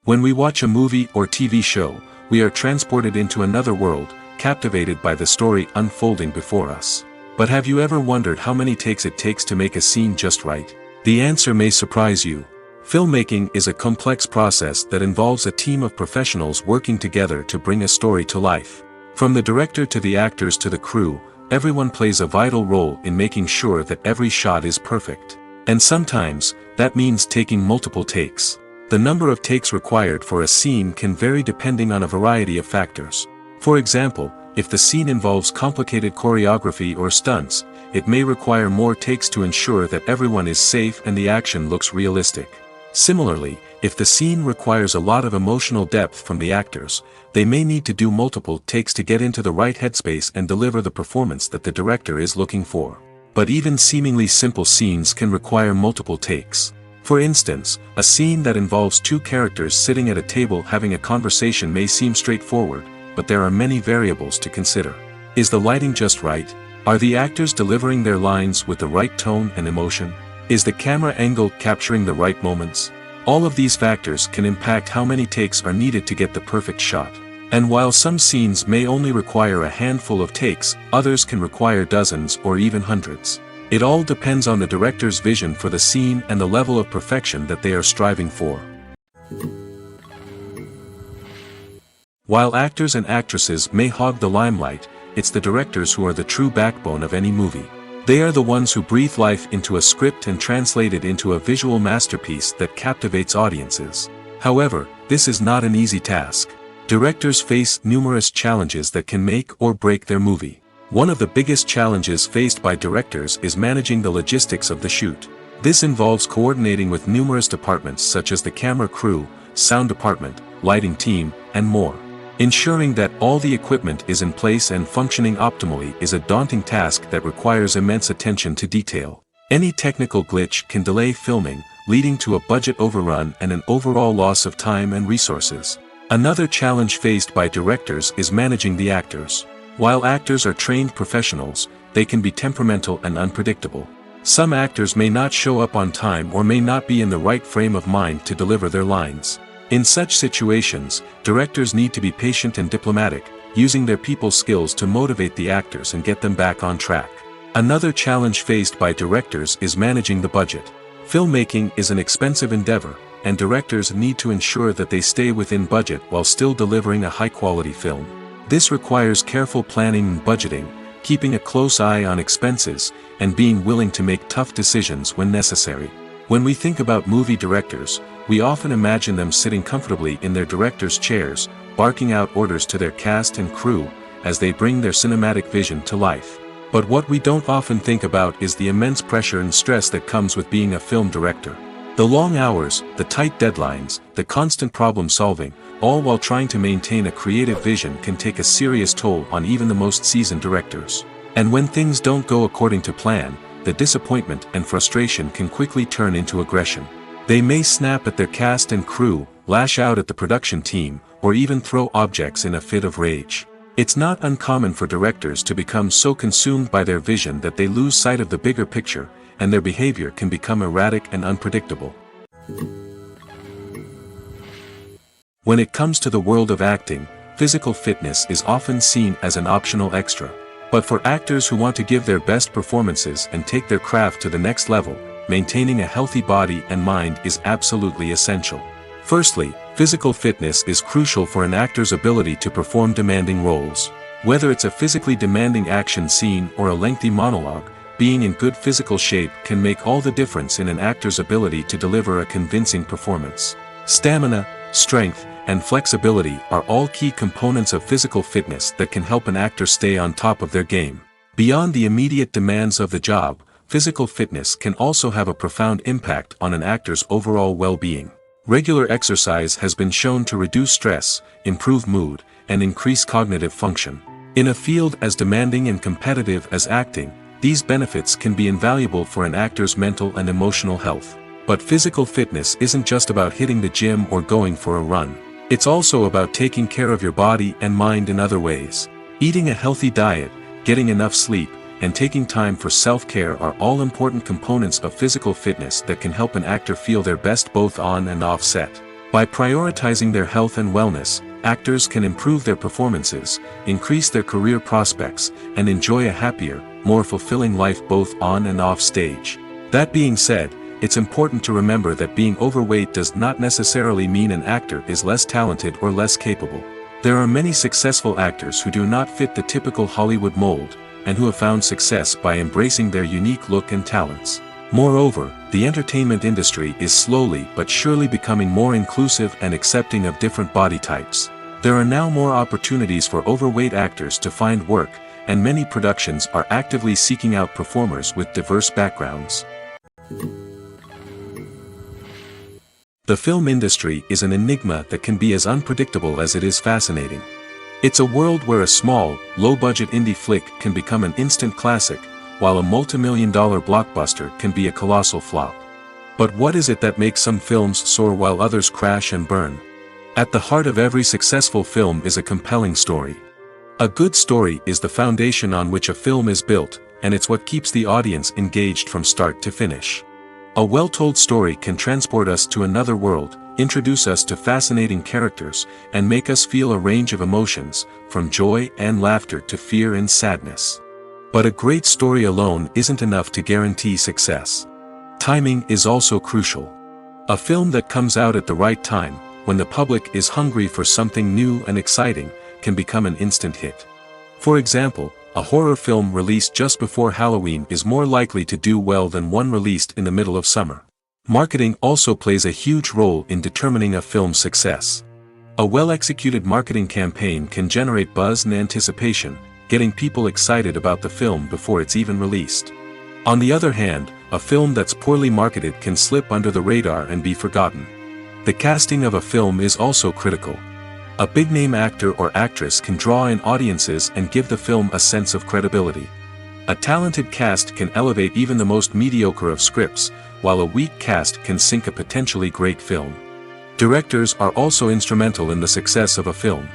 When we watch a movie or TV show, we are transported into another world, captivated by the story unfolding before us. But have you ever wondered how many takes it takes to make a scene just right? The answer may surprise you. Filmmaking is a complex process that involves a team of professionals working together to bring a story to life. From the director to the actors to the crew, everyone plays a vital role in making sure that every shot is perfect. And sometimes, that means taking multiple takes. The number of takes required for a scene can vary depending on a variety of factors. For example, if the scene involves complicated choreography or stunts, it may require more takes to ensure that everyone is safe and the action looks realistic. Similarly, if the scene requires a lot of emotional depth from the actors, they may need to do multiple takes to get into the right headspace and deliver the performance that the director is looking for. But even seemingly simple scenes can require multiple takes. For instance, a scene that involves two characters sitting at a table having a conversation may seem straightforward, but there are many variables to consider. Is the lighting just right? Are the actors delivering their lines with the right tone and emotion? Is the camera angle capturing the right moments? All of these factors can impact how many takes are needed to get the perfect shot. And while some scenes may only require a handful of takes, others can require dozens or even hundreds. It all depends on the director's vision for the scene and the level of perfection that they are striving for. While actors and actresses may hog the limelight, it's the directors who are the true backbone of any movie. They are the ones who breathe life into a script and translate it into a visual masterpiece that captivates audiences. However, this is not an easy task. Directors face numerous challenges that can make or break their movie. One of the biggest challenges faced by directors is managing the logistics of the shoot. This involves coordinating with numerous departments such as the camera crew, sound department, lighting team, and more. Ensuring that all the equipment is in place and functioning optimally is a daunting task that requires immense attention to detail. Any technical glitch can delay filming, leading to a budget overrun and an overall loss of time and resources. Another challenge faced by directors is managing the actors. While actors are trained professionals, they can be temperamental and unpredictable. Some actors may not show up on time or may not be in the right frame of mind to deliver their lines. In such situations, directors need to be patient and diplomatic, using their people skills to motivate the actors and get them back on track. Another challenge faced by directors is managing the budget. Filmmaking is an expensive endeavor, and directors need to ensure that they stay within budget while still delivering a high-quality film. This requires careful planning and budgeting, keeping a close eye on expenses, and being willing to make tough decisions when necessary. When we think about movie directors, we often imagine them sitting comfortably in their director's chairs, barking out orders to their cast and crew, as they bring their cinematic vision to life. But what we don't often think about is the immense pressure and stress that comes with being a film director. The long hours, the tight deadlines, the constant problem solving, all while trying to maintain a creative vision can take a serious toll on even the most seasoned directors. And when things don't go according to plan, the disappointment and frustration can quickly turn into aggression. They may snap at their cast and crew, lash out at the production team, or even throw objects in a fit of rage. It's not uncommon for directors to become so consumed by their vision that they lose sight of the bigger picture, and their behavior can become erratic and unpredictable. When it comes to the world of acting, physical fitness is often seen as an optional extra. But for actors who want to give their best performances and take their craft to the next level, maintaining a healthy body and mind is absolutely essential. Firstly, physical fitness is crucial for an actor's ability to perform demanding roles. Whether it's a physically demanding action scene or a lengthy monologue, being in good physical shape can make all the difference in an actor's ability to deliver a convincing performance. Stamina, strength, and flexibility are all key components of physical fitness that can help an actor stay on top of their game. Beyond the immediate demands of the job, physical fitness can also have a profound impact on an actor's overall well-being. Regular exercise has been shown to reduce stress, improve mood, and increase cognitive function. In a field as demanding and competitive as acting, these benefits can be invaluable for an actor's mental and emotional health. But physical fitness isn't just about hitting the gym or going for a run. It's also about taking care of your body and mind in other ways. Eating a healthy diet, getting enough sleep, and taking time for self-care are all important components of physical fitness that can help an actor feel their best both on and off set. By prioritizing their health and wellness, actors can improve their performances, increase their career prospects, and enjoy a happier, more fulfilling life both on and off stage. That being said, it's important to remember that being overweight does not necessarily mean an actor is less talented or less capable. There are many successful actors who do not fit the typical Hollywood mold, and who have found success by embracing their unique look and talents. Moreover, the entertainment industry is slowly but surely becoming more inclusive and accepting of different body types. There are now more opportunities for overweight actors to find work, and many productions are actively seeking out performers with diverse backgrounds. The film industry is an enigma that can be as unpredictable as it is fascinating. It's a world where a small, low-budget indie flick can become an instant classic, while a multi-million-dollar blockbuster can be a colossal flop. But what is it that makes some films soar while others crash and burn? At the heart of every successful film is a compelling story. A good story is the foundation on which a film is built, and it's what keeps the audience engaged from start to finish. A well-told story can transport us to another world, introduce us to fascinating characters, and make us feel a range of emotions, from joy and laughter to fear and sadness. But a great story alone isn't enough to guarantee success. Timing is also crucial. A film that comes out at the right time, when the public is hungry for something new and exciting, can become an instant hit. For example, a horror film released just before Halloween is more likely to do well than one released in the middle of summer. Marketing also plays a huge role in determining a film's success. A well-executed marketing campaign can generate buzz and anticipation, getting people excited about the film before it's even released. On the other hand, a film that's poorly marketed can slip under the radar and be forgotten. The casting of a film is also critical. A big-name actor or actress can draw in audiences and give the film a sense of credibility. A talented cast can elevate even the most mediocre of scripts, while a weak cast can sink a potentially great film. Directors are also instrumental in the success of a film.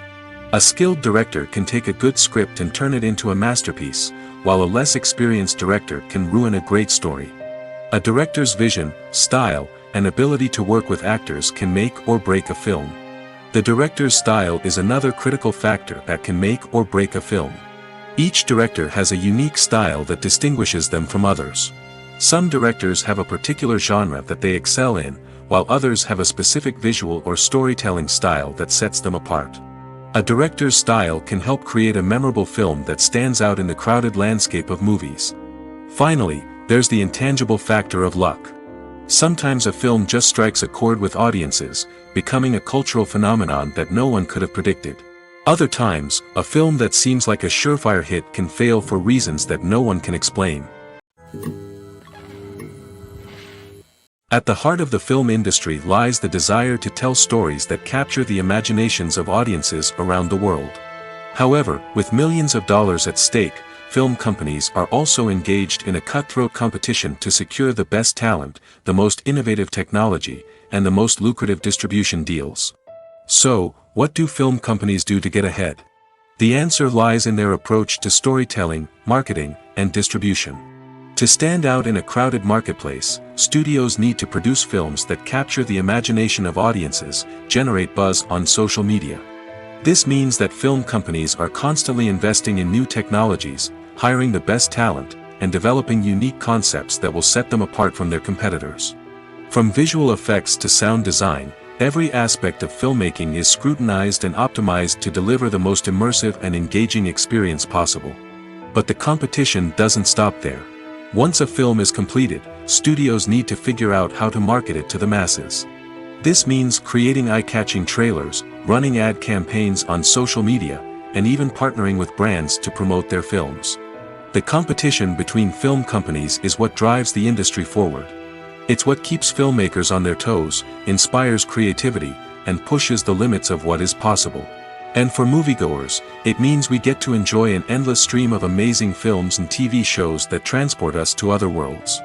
A skilled director can take a good script and turn it into a masterpiece, while a less experienced director can ruin a great story. A director's vision, style, and ability to work with actors can make or break a film. The director's style is another critical factor that can make or break a film. Each director has a unique style that distinguishes them from others. Some directors have a particular genre that they excel in, while others have a specific visual or storytelling style that sets them apart. A director's style can help create a memorable film that stands out in the crowded landscape of movies. Finally, there's the intangible factor of luck. Sometimes a film just strikes a chord with audiences, becoming a cultural phenomenon that no one could have predicted. Other times, a film that seems like a surefire hit can fail for reasons that no one can explain. At the heart of the film industry lies the desire to tell stories that capture the imaginations of audiences around the world. However, with millions of dollars at stake, film companies are also engaged in a cutthroat competition to secure the best talent, the most innovative technology, and the most lucrative distribution deals. So, what do film companies do to get ahead? The answer lies in their approach to storytelling, marketing, and distribution. To stand out in a crowded marketplace, studios need to produce films that capture the imagination of audiences, generate buzz on social media. This means that film companies are constantly investing in new technologies, hiring the best talent, and developing unique concepts that will set them apart from their competitors. From visual effects to sound design, every aspect of filmmaking is scrutinized and optimized to deliver the most immersive and engaging experience possible. But the competition doesn't stop there. Once a film is completed, studios need to figure out how to market it to the masses. This means creating eye-catching trailers, running ad campaigns on social media, and even partnering with brands to promote their films. The competition between film companies is what drives the industry forward. It's what keeps filmmakers on their toes, inspires creativity, and pushes the limits of what is possible. And for moviegoers, it means we get to enjoy an endless stream of amazing films and TV shows that transport us to other worlds.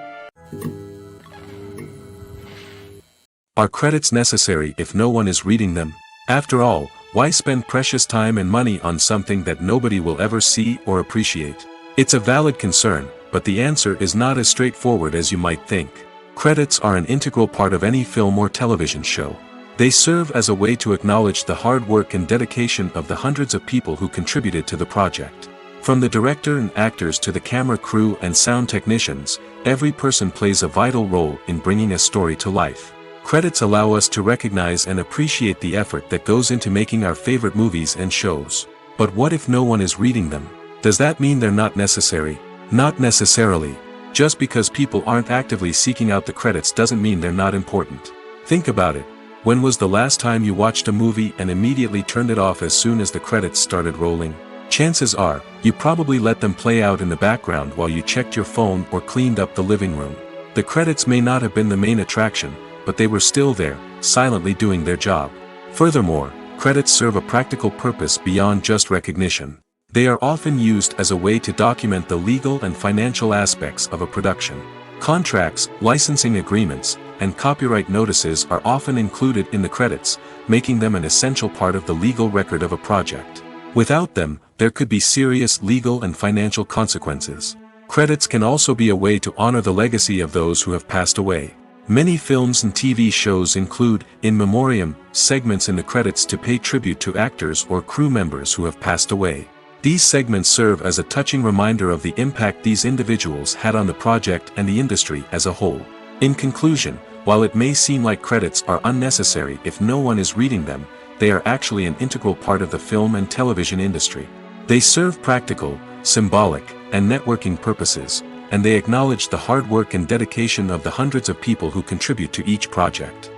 Are credits necessary if no one is reading them? After all, why spend precious time and money on something that nobody will ever see or appreciate? It's a valid concern, but the answer is not as straightforward as you might think. Credits are an integral part of any film or television show. They serve as a way to acknowledge the hard work and dedication of the hundreds of people who contributed to the project. From the director and actors to the camera crew and sound technicians, every person plays a vital role in bringing a story to life. Credits allow us to recognize and appreciate the effort that goes into making our favorite movies and shows. But what if no one is reading them? Does that mean they're not necessary? Not necessarily. Just because people aren't actively seeking out the credits doesn't mean they're not important. Think about it. When was the last time you watched a movie and immediately turned it off as soon as the credits started rolling? Chances are, you probably let them play out in the background while you checked your phone or cleaned up the living room. The credits may not have been the main attraction, but they were still there, silently doing their job. Furthermore, credits serve a practical purpose beyond just recognition. They are often used as a way to document the legal and financial aspects of a production. Contracts, licensing agreements, and copyright notices are often included in the credits, making them an essential part of the legal record of a project. Without them, there could be serious legal and financial consequences. Credits can also be a way to honor the legacy of those who have passed away. Many films and TV shows include, in memoriam, segments in the credits to pay tribute to actors or crew members who have passed away. These segments serve as a touching reminder of the impact these individuals had on the project and the industry as a whole. In conclusion, while it may seem like credits are unnecessary if no one is reading them, they are actually an integral part of the film and television industry. They serve practical, symbolic, and networking purposes, and they acknowledge the hard work and dedication of the hundreds of people who contribute to each project.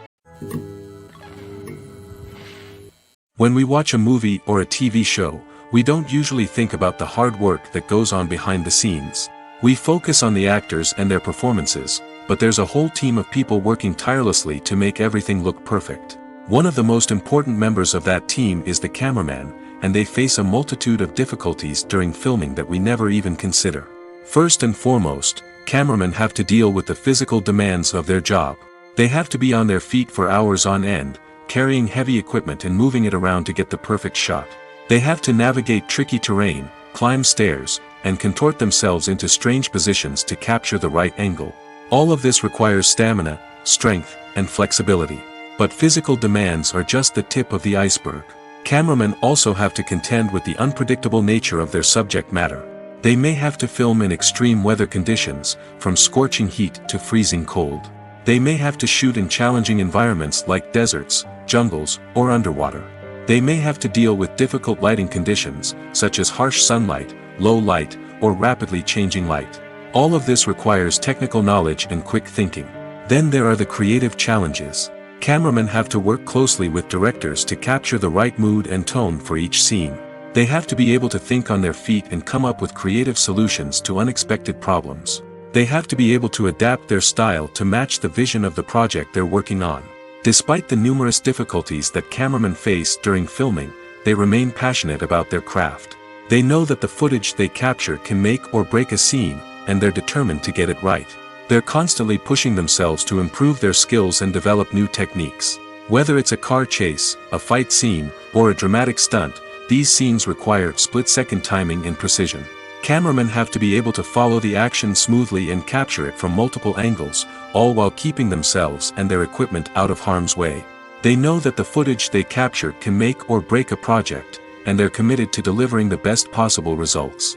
When we watch a movie or a TV show, we don't usually think about the hard work that goes on behind the scenes. We focus on the actors and their performances, but there's a whole team of people working tirelessly to make everything look perfect. One of the most important members of that team is the cameraman, and they face a multitude of difficulties during filming that we never even consider. First and foremost, cameramen have to deal with the physical demands of their job. They have to be on their feet for hours on end, carrying heavy equipment and moving it around to get the perfect shot. They have to navigate tricky terrain, climb stairs, and contort themselves into strange positions to capture the right angle. All of this requires stamina, strength, and flexibility. But physical demands are just the tip of the iceberg. Cameramen also have to contend with the unpredictable nature of their subject matter. They may have to film in extreme weather conditions, from scorching heat to freezing cold. They may have to shoot in challenging environments like deserts, jungles, or underwater. They may have to deal with difficult lighting conditions, such as harsh sunlight, low light, or rapidly changing light. All of this requires technical knowledge and quick thinking. Then there are the creative challenges. Cameramen have to work closely with directors to capture the right mood and tone for each scene. They have to be able to think on their feet and come up with creative solutions to unexpected problems. They have to be able to adapt their style to match the vision of the project they're working on. Despite the numerous difficulties that cameramen face during filming, they remain passionate about their craft. They know that the footage they capture can make or break a scene, and they're determined to get it right. They're constantly pushing themselves to improve their skills and develop new techniques. Whether it's a car chase, a fight scene, or a dramatic stunt, these scenes require split-second timing and precision. Cameramen have to be able to follow the action smoothly and capture it from multiple angles, all while keeping themselves and their equipment out of harm's way. They know that the footage they capture can make or break a project, and they're committed to delivering the best possible results.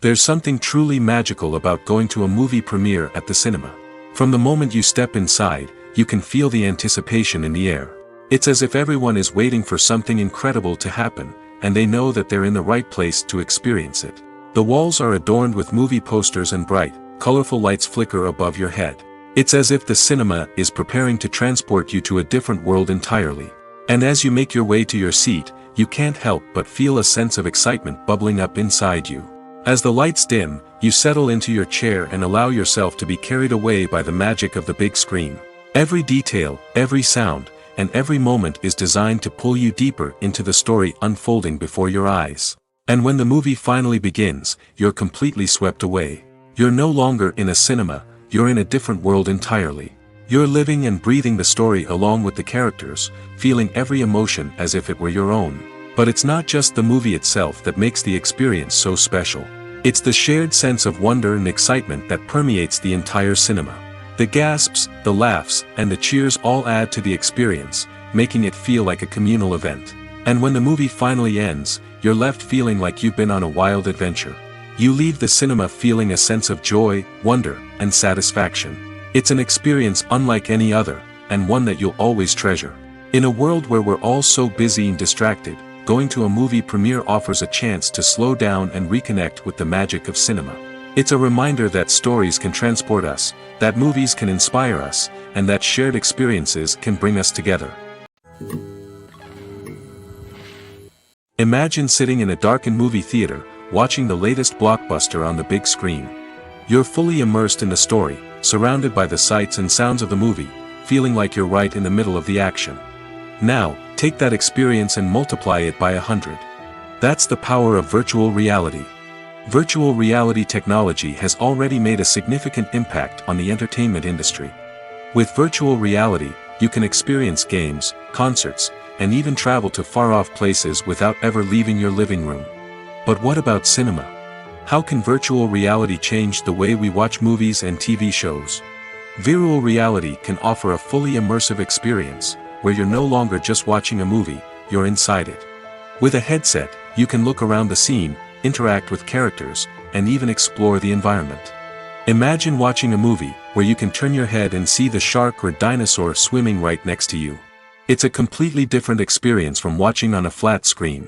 There's something truly magical about going to a movie premiere at the cinema. From the moment you step inside, you can feel the anticipation in the air. It's as if everyone is waiting for something incredible to happen, and they know that they're in the right place to experience it. The walls are adorned with movie posters and bright, colorful lights flicker above your head. It's as if the cinema is preparing to transport you to a different world entirely. And as you make your way to your seat, you can't help but feel a sense of excitement bubbling up inside you. As the lights dim, you settle into your chair and allow yourself to be carried away by the magic of the big screen. Every detail, every sound, and every moment is designed to pull you deeper into the story unfolding before your eyes. And when the movie finally begins, you're completely swept away. You're no longer in a cinema, you're in a different world entirely. You're living and breathing the story along with the characters, feeling every emotion as if it were your own. But it's not just the movie itself that makes the experience so special. It's the shared sense of wonder and excitement that permeates the entire cinema. The gasps, the laughs, and the cheers all add to the experience, making it feel like a communal event. And when the movie finally ends, you're left feeling like you've been on a wild adventure. You leave the cinema feeling a sense of joy, wonder, and satisfaction. It's an experience unlike any other, and one that you'll always treasure. In a world where we're all so busy and distracted, going to a movie premiere offers a chance to slow down and reconnect with the magic of cinema. It's a reminder that stories can transport us, that movies can inspire us, and that shared experiences can bring us together. Imagine sitting in a darkened movie theater, watching the latest blockbuster on the big screen. You're fully immersed in the story, surrounded by the sights and sounds of the movie, feeling like you're right in the middle of the action. Now, take that experience and multiply it by 100. That's the power of virtual reality. Virtual reality technology has already made a significant impact on the entertainment industry. With virtual reality, you can experience games, concerts, and even travel to far-off places without ever leaving your living room. But what about cinema? How can virtual reality change the way we watch movies and TV shows? Virtual reality can offer a fully immersive experience, where you're no longer just watching a movie, you're inside it. With a headset, you can look around the scene, interact with characters, and even explore the environment. Imagine watching a movie where you can turn your head and see the shark or dinosaur swimming right next to you. It's a completely different experience from watching on a flat screen.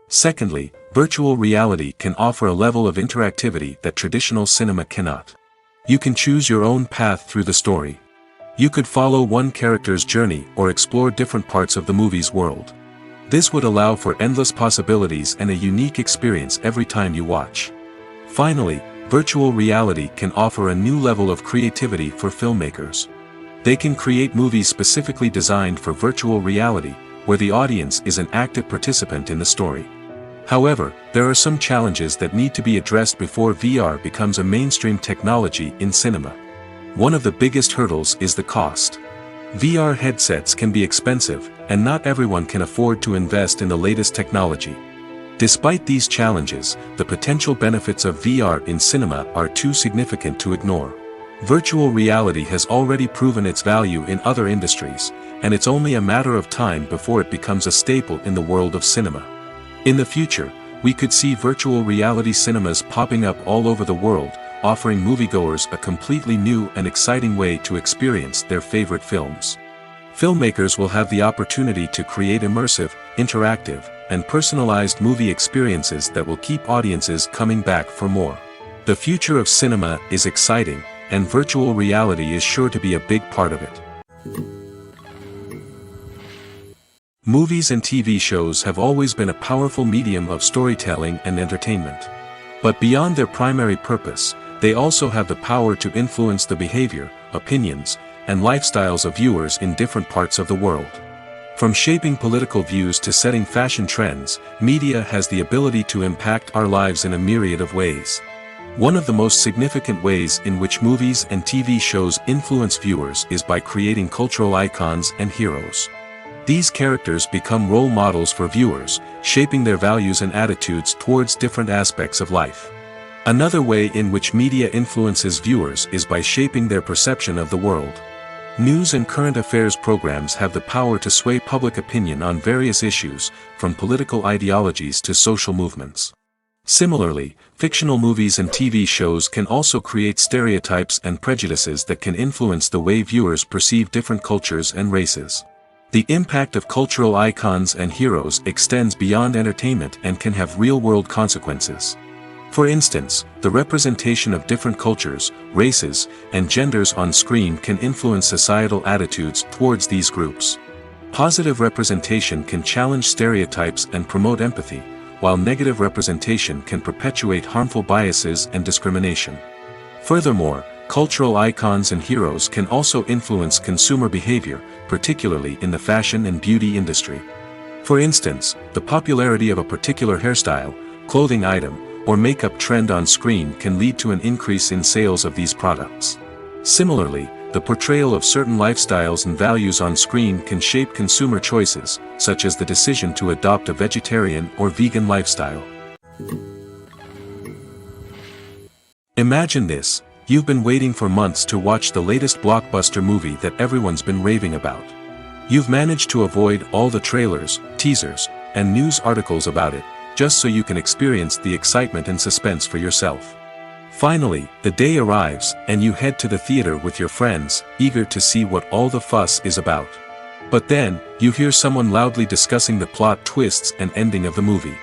Secondly, virtual reality can offer a level of interactivity that traditional cinema cannot. You can choose your own path through the story. You could follow one character's journey or explore different parts of the movie's world. This would allow for endless possibilities and a unique experience every time you watch. Finally, virtual reality can offer a new level of creativity for filmmakers. They can create movies specifically designed for virtual reality, where the audience is an active participant in the story. However, there are some challenges that need to be addressed before VR becomes a mainstream technology in cinema. One of the biggest hurdles is the cost. VR headsets can be expensive, and not everyone can afford to invest in the latest technology. Despite these challenges, the potential benefits of VR in cinema are too significant to ignore. Virtual reality has already proven its value in other industries, and it's only a matter of time before it becomes a staple in the world of cinema. In the future, we could see virtual reality cinemas popping up all over the world, offering moviegoers a completely new and exciting way to experience their favorite films. Filmmakers will have the opportunity to create immersive, interactive, and personalized movie experiences that will keep audiences coming back for more. The future of cinema is exciting, and virtual reality is sure to be a big part of it. Movies and TV shows have always been a powerful medium of storytelling and entertainment. But beyond their primary purpose, they also have the power to influence the behavior, opinions, and lifestyles of viewers in different parts of the world. From shaping political views to setting fashion trends, media has the ability to impact our lives in a myriad of ways. One of the most significant ways in which movies and TV shows influence viewers is by creating cultural icons and heroes. These characters become role models for viewers, shaping their values and attitudes towards different aspects of life. Another way in which media influences viewers is by shaping their perception of the world. News and current affairs programs have the power to sway public opinion on various issues, from political ideologies to social movements. Similarly, fictional movies and TV shows can also create stereotypes and prejudices that can influence the way viewers perceive different cultures and races. The impact of cultural icons and heroes extends beyond entertainment and can have real-world consequences. For instance, the representation of different cultures, races, and genders on screen can influence societal attitudes towards these groups. Positive representation can challenge stereotypes and promote empathy, while negative representation can perpetuate harmful biases and discrimination. Furthermore, cultural icons and heroes can also influence consumer behavior, particularly in the fashion and beauty industry. For instance, the popularity of a particular hairstyle, clothing item, or makeup trend on screen can lead to an increase in sales of these products. Similarly, the portrayal of certain lifestyles and values on screen can shape consumer choices, such as the decision to adopt a vegetarian or vegan lifestyle. Imagine this. You've been waiting for months to watch the latest blockbuster movie that everyone's been raving about. You've managed to avoid all the trailers, teasers, and news articles about it, just so you can experience the excitement and suspense for yourself. Finally, the day arrives, and you head to the theater with your friends, eager to see what all the fuss is about. But then, you hear someone loudly discussing the plot twists and ending of the movie.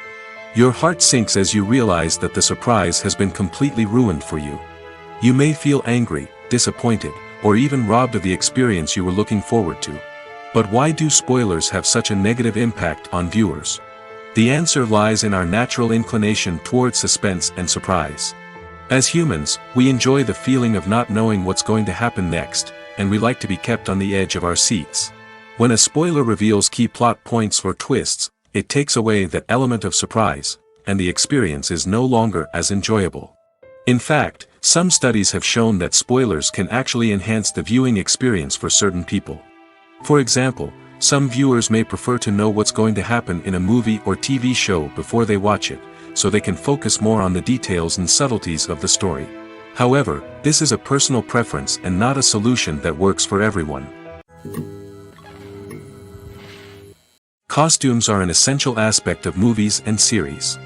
Your heart sinks as you realize that the surprise has been completely ruined for you. You may feel angry, disappointed, or even robbed of the experience you were looking forward to. But why do spoilers have such a negative impact on viewers? The answer lies in our natural inclination towards suspense and surprise. As humans, we enjoy the feeling of not knowing what's going to happen next, and we like to be kept on the edge of our seats. When a spoiler reveals key plot points or twists, it takes away that element of surprise, and the experience is no longer as enjoyable. In fact, some studies have shown that spoilers can actually enhance the viewing experience for certain people. For example, some viewers may prefer to know what's going to happen in a movie or TV show before they watch it, so they can focus more on the details and subtleties of the story. However, this is a personal preference and not a solution that works for everyone. Costumes are an essential aspect of movies and series.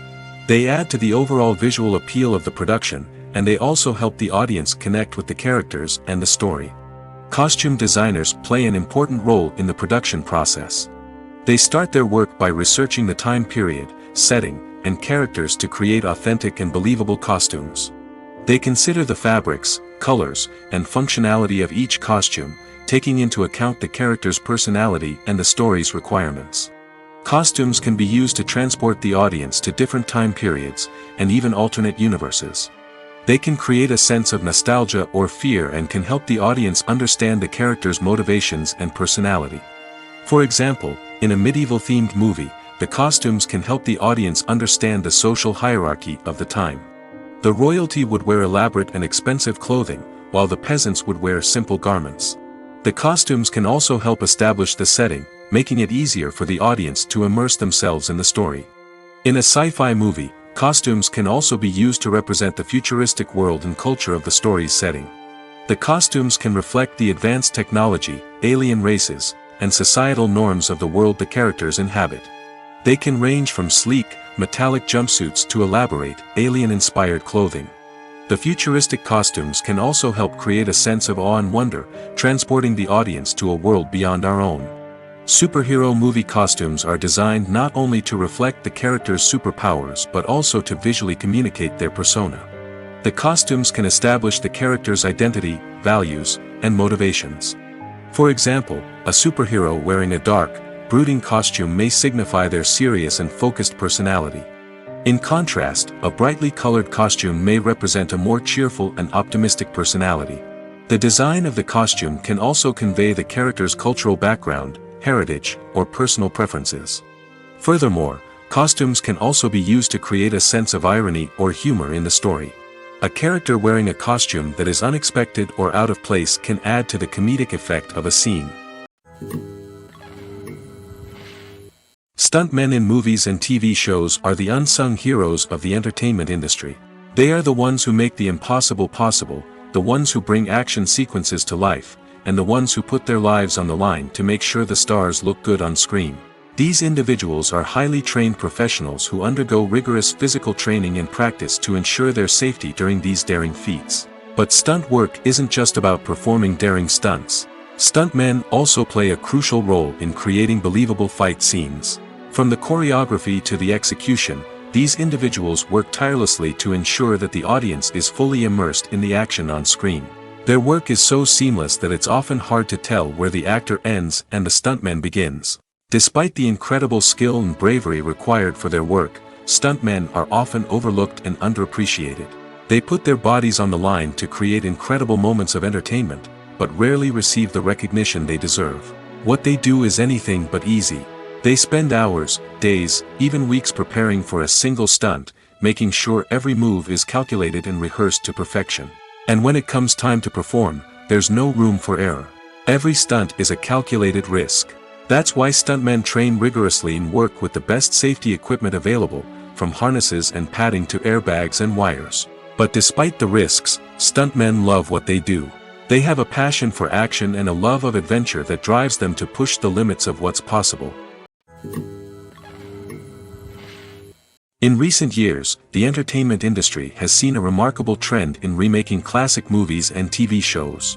They add to the overall visual appeal of the production, and they also help the audience connect with the characters and the story. Costume designers play an important role in the production process. They start their work by researching the time period, setting, and characters to create authentic and believable costumes. They consider the fabrics, colors, and functionality of each costume, taking into account the character's personality and the story's requirements. Costumes can be used to transport the audience to different time periods, and even alternate universes. They can create a sense of nostalgia or fear and can help the audience understand the character's motivations and personality. For example, in a medieval-themed movie, the costumes can help the audience understand the social hierarchy of the time. The royalty would wear elaborate and expensive clothing, while the peasants would wear simple garments. The costumes can also help establish the setting, making it easier for the audience to immerse themselves in the story. In a sci-fi movie, costumes can also be used to represent the futuristic world and culture of the story's setting. The costumes can reflect the advanced technology, alien races, and societal norms of the world the characters inhabit. They can range from sleek, metallic jumpsuits to elaborate, alien-inspired clothing. The futuristic costumes can also help create a sense of awe and wonder, transporting the audience to a world beyond our own. Superhero movie costumes are designed not only to reflect the character's superpowers but also to visually communicate their persona. The costumes can establish the character's identity, values, and motivations. For example, a superhero wearing a dark, brooding costume may signify their serious and focused personality. In contrast, a brightly colored costume may represent a more cheerful and optimistic personality. The design of the costume can also convey the character's cultural background, heritage, or personal preferences. Furthermore, costumes can also be used to create a sense of irony or humor in the story. A character wearing a costume that is unexpected or out of place can add to the comedic effect of a scene. Stuntmen in movies and TV shows are the unsung heroes of the entertainment industry. They are the ones who make the impossible possible, the ones who bring action sequences to life, and the ones who put their lives on the line to make sure the stars look good on screen. These individuals are highly trained professionals who undergo rigorous physical training and practice to ensure their safety during these daring feats. But stunt work isn't just about performing daring stunts. Stuntmen also play a crucial role in creating believable fight scenes. From the choreography to the execution, these individuals work tirelessly to ensure that the audience is fully immersed in the action on screen. Their work is so seamless that it's often hard to tell where the actor ends and the stuntman begins. Despite the incredible skill and bravery required for their work, stuntmen are often overlooked and underappreciated. They put their bodies on the line to create incredible moments of entertainment, but rarely receive the recognition they deserve. What they do is anything but easy. They spend hours, days, even weeks preparing for a single stunt, making sure every move is calculated and rehearsed to perfection. And when it comes time to perform, there's no room for error. Every stunt is a calculated risk. That's why stuntmen train rigorously and work with the best safety equipment available, from harnesses and padding to airbags and wires. But despite the risks, stuntmen love what they do. They have a passion for action and a love of adventure that drives them to push the limits of what's possible. In recent years, the entertainment industry has seen a remarkable trend in remaking classic movies and TV shows.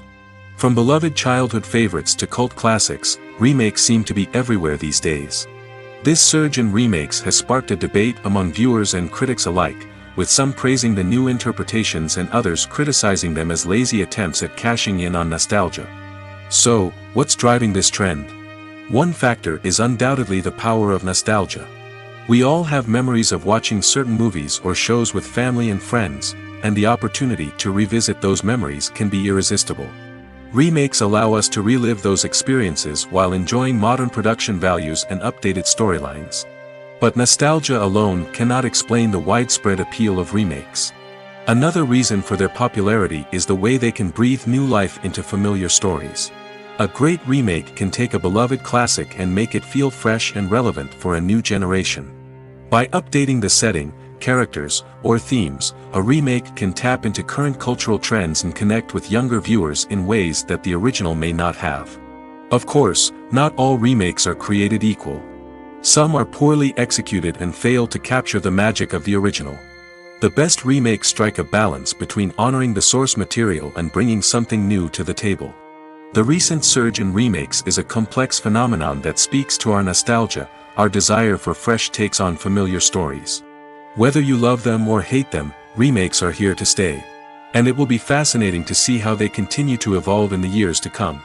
From beloved childhood favorites to cult classics, remakes seem to be everywhere these days. This surge in remakes has sparked a debate among viewers and critics alike, with some praising the new interpretations and others criticizing them as lazy attempts at cashing in on nostalgia. So, what's driving this trend? One factor is undoubtedly the power of nostalgia. We all have memories of watching certain movies or shows with family and friends, and the opportunity to revisit those memories can be irresistible. Remakes allow us to relive those experiences while enjoying modern production values and updated storylines. But nostalgia alone cannot explain the widespread appeal of remakes. Another reason for their popularity is the way they can breathe new life into familiar stories. A great remake can take a beloved classic and make it feel fresh and relevant for a new generation. By updating the setting, characters, or themes, a remake can tap into current cultural trends and connect with younger viewers in ways that the original may not have. Of course, not all remakes are created equal. Some are poorly executed and fail to capture the magic of the original. The best remakes strike a balance between honoring the source material and bringing something new to the table. The recent surge in remakes is a complex phenomenon that speaks to our nostalgia, our desire for fresh takes on familiar stories. Whether you love them or hate them, remakes are here to stay. And it will be fascinating to see how they continue to evolve in the years to come.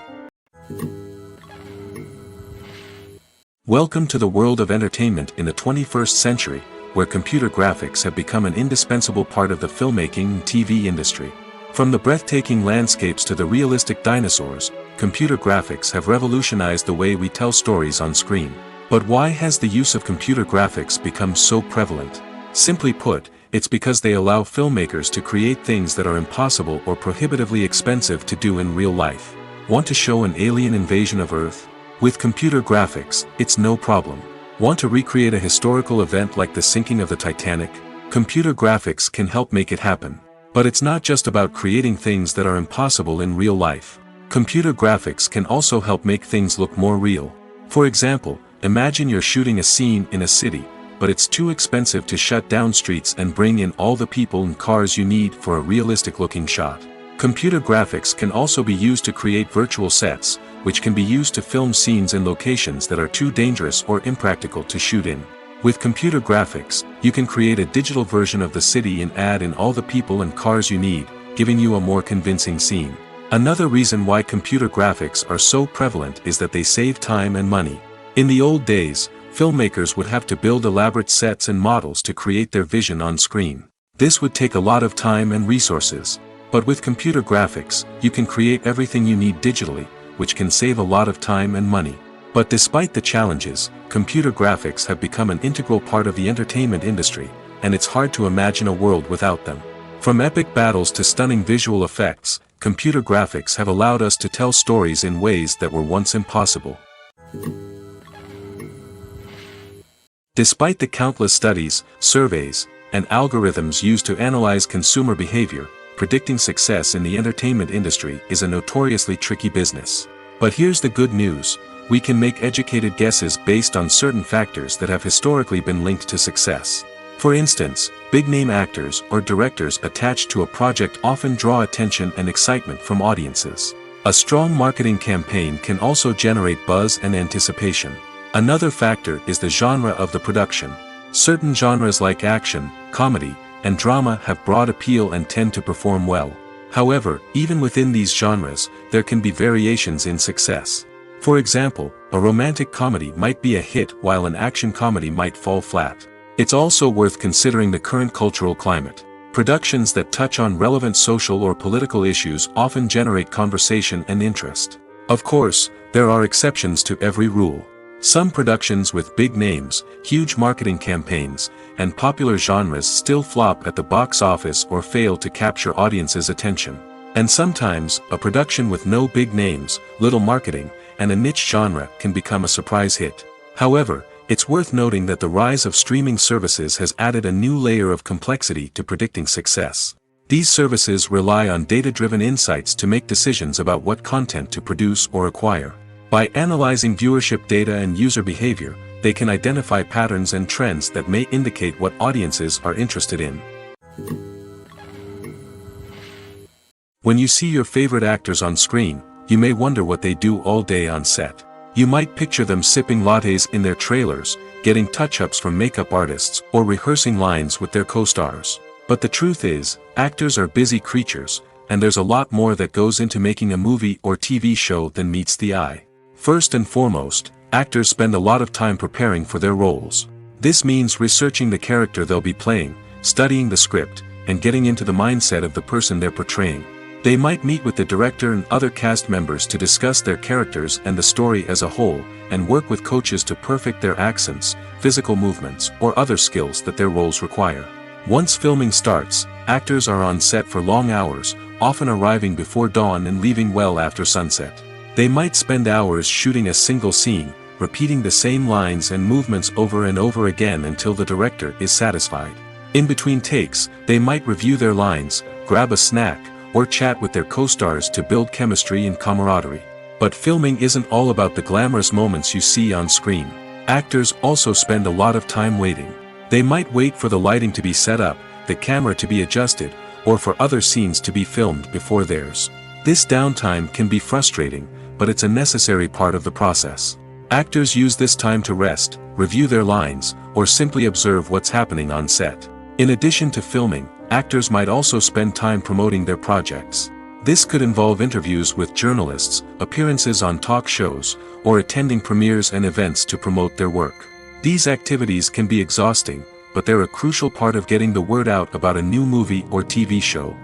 Welcome to the world of entertainment in the 21st century, where computer graphics have become an indispensable part of the filmmaking and TV industry. From the breathtaking landscapes to the realistic dinosaurs, computer graphics have revolutionized the way we tell stories on screen. But why has the use of computer graphics become so prevalent? Simply put, it's because they allow filmmakers to create things that are impossible or prohibitively expensive to do in real life. Want to show an alien invasion of Earth? With computer graphics, it's no problem. Want to recreate a historical event like the sinking of the Titanic? Computer graphics can help make it happen. But it's not just about creating things that are impossible in real life. Computer graphics can also help make things look more real. For example, imagine you're shooting a scene in a city, but it's too expensive to shut down streets and bring in all the people and cars you need for a realistic-looking shot. Computer graphics can also be used to create virtual sets, which can be used to film scenes in locations that are too dangerous or impractical to shoot in. With computer graphics, you can create a digital version of the city and add in all the people and cars you need, giving you a more convincing scene. Another reason why computer graphics are so prevalent is that they save time and money. In the old days, filmmakers would have to build elaborate sets and models to create their vision on screen. This would take a lot of time and resources. But with computer graphics, you can create everything you need digitally, which can save a lot of time and money. But despite the challenges, computer graphics have become an integral part of the entertainment industry, and it's hard to imagine a world without them. From epic battles to stunning visual effects, computer graphics have allowed us to tell stories in ways that were once impossible. Despite the countless studies, surveys, and algorithms used to analyze consumer behavior, predicting success in the entertainment industry is a notoriously tricky business. But here's the good news. We can make educated guesses based on certain factors that have historically been linked to success. For instance, big-name actors or directors attached to a project often draw attention and excitement from audiences. A strong marketing campaign can also generate buzz and anticipation. Another factor is the genre of the production. Certain genres like action, comedy, and drama have broad appeal and tend to perform well. However, even within these genres, there can be variations in success. For example, a romantic comedy might be a hit while an action comedy might fall flat. It's also worth considering the current cultural climate. Productions that touch on relevant social or political issues often generate conversation and interest. Of course, there are exceptions to every rule. Some productions with big names, huge marketing campaigns, and popular genres still flop at the box office or fail to capture audiences' attention. And sometimes, a production with no big names, little marketing, and a niche genre can become a surprise hit. However, it's worth noting that the rise of streaming services has added a new layer of complexity to predicting success. These services rely on data-driven insights to make decisions about what content to produce or acquire. By analyzing viewership data and user behavior, they can identify patterns and trends that may indicate what audiences are interested in. When you see your favorite actors on screen, you may wonder what they do all day on set. You might picture them sipping lattes in their trailers, getting touch-ups from makeup artists, or rehearsing lines with their co-stars. But the truth is, actors are busy creatures, and there's a lot more that goes into making a movie or TV show than meets the eye. First and foremost, actors spend a lot of time preparing for their roles. This means researching the character they'll be playing, studying the script, and getting into the mindset of the person they're portraying. They might meet with the director and other cast members to discuss their characters and the story as a whole, and work with coaches to perfect their accents, physical movements, or other skills that their roles require. Once filming starts, actors are on set for long hours, often arriving before dawn and leaving well after sunset. They might spend hours shooting a single scene, repeating the same lines and movements over and over again until the director is satisfied. In between takes, they might review their lines, grab a snack, or chat with their co-stars to build chemistry and camaraderie. But filming isn't all about the glamorous moments you see on screen. Actors also spend a lot of time waiting. They might wait for the lighting to be set up, the camera to be adjusted, or for other scenes to be filmed before theirs. This downtime can be frustrating, but it's a necessary part of the process. Actors use this time to rest, review their lines, or simply observe what's happening on set. In addition to filming, actors might also spend time promoting their projects. This could involve interviews with journalists, appearances on talk shows, or attending premieres and events to promote their work. These activities can be exhausting, but they're a crucial part of getting the word out about a new movie or TV show.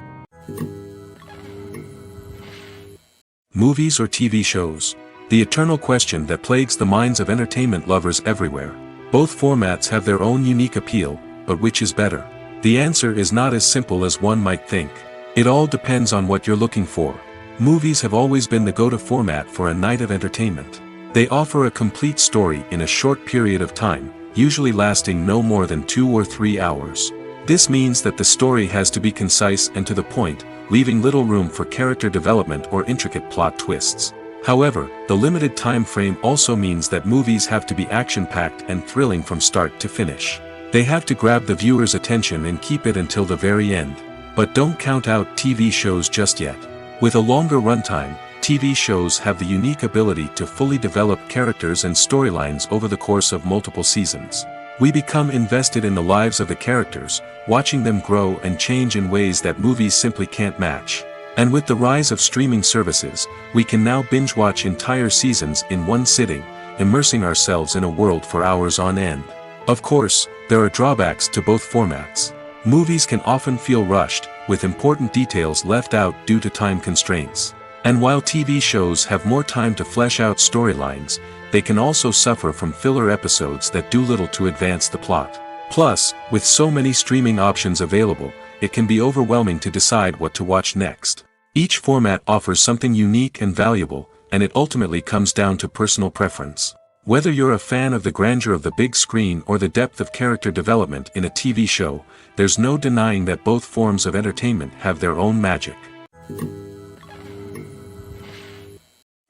Movies or TV shows? The eternal question that plagues the minds of entertainment lovers everywhere. Both formats have their own unique appeal, but which is better? The answer is not as simple as one might think. It all depends on what you're looking for. Movies have always been the go-to format for a night of entertainment. They offer a complete story in a short period of time, usually lasting no more than 2 or 3 hours. This means that the story has to be concise and to the point, leaving little room for character development or intricate plot twists. However, the limited time frame also means that movies have to be action-packed and thrilling from start to finish. They have to grab the viewer's attention and keep it until the very end. But don't count out TV shows just yet. With a longer runtime, TV shows have the unique ability to fully develop characters and storylines over the course of multiple seasons. We become invested in the lives of the characters, watching them grow and change in ways that movies simply can't match. And with the rise of streaming services, we can now binge-watch entire seasons in one sitting, immersing ourselves in a world for hours on end. Of course, there are drawbacks to both formats. Movies can often feel rushed, with important details left out due to time constraints. And while TV shows have more time to flesh out storylines, they can also suffer from filler episodes that do little to advance the plot. Plus, with so many streaming options available, it can be overwhelming to decide what to watch next. Each format offers something unique and valuable, and it ultimately comes down to personal preference. Whether you're a fan of the grandeur of the big screen or the depth of character development in a TV show, there's no denying that both forms of entertainment have their own magic.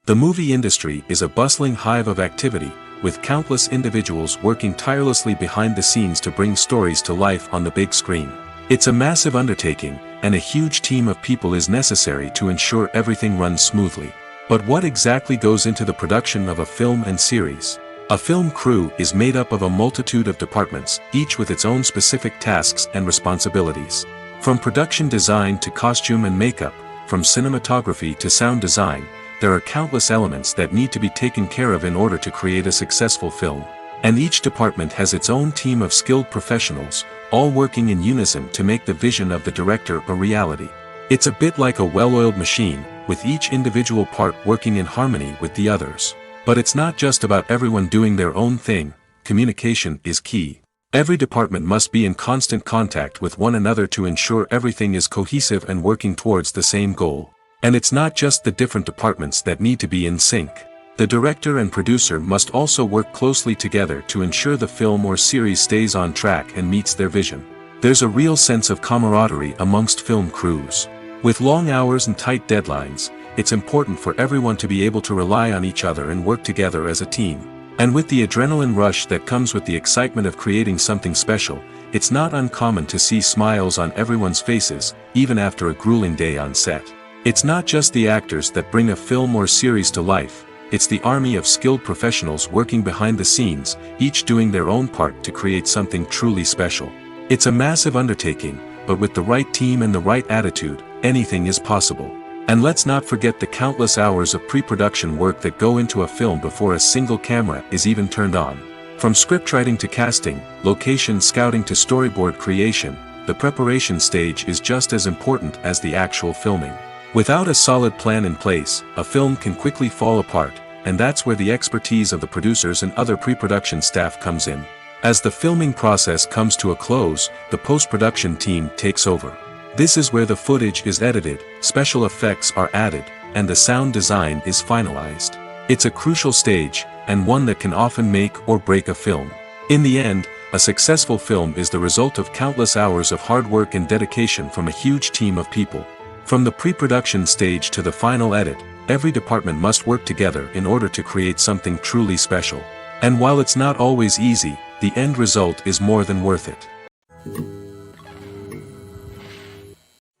The movie industry is a bustling hive of activity, with countless individuals working tirelessly behind the scenes to bring stories to life on the big screen. It's a massive undertaking, and a huge team of people is necessary to ensure everything runs smoothly. But what exactly goes into the production of a film and series? A film crew is made up of a multitude of departments, each with its own specific tasks and responsibilities. From production design to costume and makeup, from cinematography to sound design, there are countless elements that need to be taken care of in order to create a successful film. And each department has its own team of skilled professionals, all working in unison to make the vision of the director a reality. It's a bit like a well-oiled machine, with each individual part working in harmony with the others. But it's not just about everyone doing their own thing. Communication is key. Every department must be in constant contact with one another to ensure everything is cohesive and working towards the same goal. And it's not just the different departments that need to be in sync. The director and producer must also work closely together to ensure the film or series stays on track and meets their vision. There's a real sense of camaraderie amongst film crews. With long hours and tight deadlines, it's important for everyone to be able to rely on each other and work together as a team. And with the adrenaline rush that comes with the excitement of creating something special, it's not uncommon to see smiles on everyone's faces, even after a grueling day on set. It's not just the actors that bring a film or series to life, it's the army of skilled professionals working behind the scenes, each doing their own part to create something truly special. It's a massive undertaking, but with the right team and the right attitude, anything is possible. And let's not forget the countless hours of pre-production work that go into a film before a single camera is even turned on. From scriptwriting to casting, location scouting to storyboard creation, the preparation stage is just as important as the actual filming. Without a solid plan in place, a film can quickly fall apart, and that's where the expertise of the producers and other pre-production staff comes in. As the filming process comes to a close, the post-production team takes over. This is where the footage is edited, special effects are added, and the sound design is finalized. It's a crucial stage, and one that can often make or break a film. In the end, a successful film is the result of countless hours of hard work and dedication from a huge team of people. From the pre-production stage to the final edit, every department must work together in order to create something truly special. And while it's not always easy, the end result is more than worth it.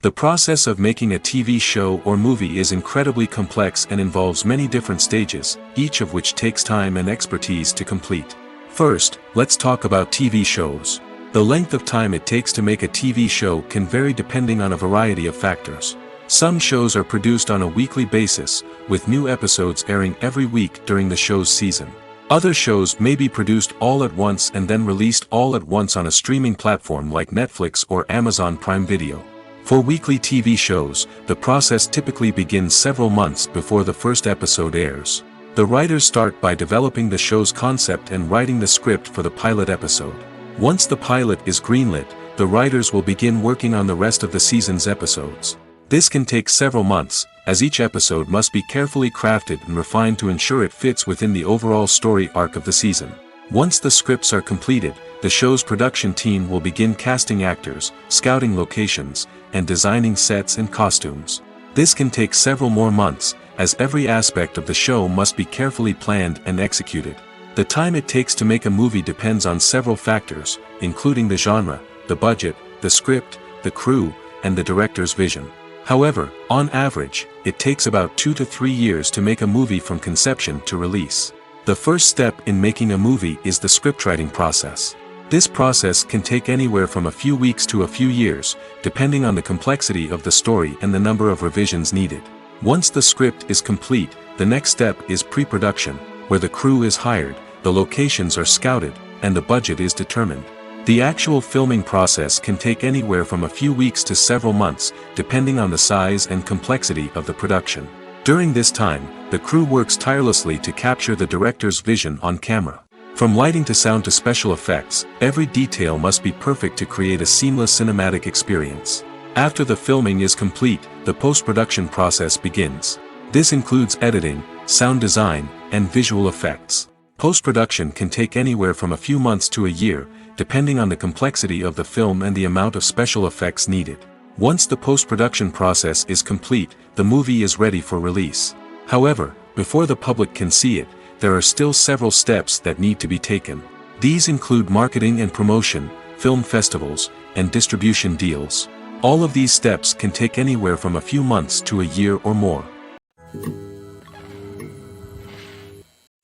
The process of making a TV show or movie is incredibly complex and involves many different stages, each of which takes time and expertise to complete. First, let's talk about TV shows. The length of time it takes to make a TV show can vary depending on a variety of factors. Some shows are produced on a weekly basis, with new episodes airing every week during the show's season. Other shows may be produced all at once and then released all at once on a streaming platform like Netflix or Amazon Prime Video. For weekly TV shows, the process typically begins several months before the first episode airs. The writers start by developing the show's concept and writing the script for the pilot episode. Once the pilot is greenlit, the writers will begin working on the rest of the season's episodes. This can take several months, as each episode must be carefully crafted and refined to ensure it fits within the overall story arc of the season. Once the scripts are completed, the show's production team will begin casting actors, scouting locations, and designing sets and costumes. This can take several more months, as every aspect of the show must be carefully planned and executed. The time it takes to make a movie depends on several factors, including the genre, the budget, the script, the crew, and the director's vision. However, on average, it takes about 2 to 3 years to make a movie from conception to release. The first step in making a movie is the scriptwriting process. This process can take anywhere from a few weeks to a few years, depending on the complexity of the story and the number of revisions needed. Once the script is complete, the next step is pre-production, where the crew is hired, the locations are scouted, and the budget is determined. The actual filming process can take anywhere from a few weeks to several months, depending on the size and complexity of the production. During this time, the crew works tirelessly to capture the director's vision on camera. From lighting to sound to special effects, every detail must be perfect to create a seamless cinematic experience. After the filming is complete, the post-production process begins. This includes editing, sound design, and visual effects. Post-production can take anywhere from a few months to a year, depending on the complexity of the film and the amount of special effects needed. Once the post-production process is complete, the movie is ready for release. However, before the public can see it, there are still several steps that need to be taken. These include marketing and promotion, film festivals, and distribution deals. All of these steps can take anywhere from a few months to a year or more.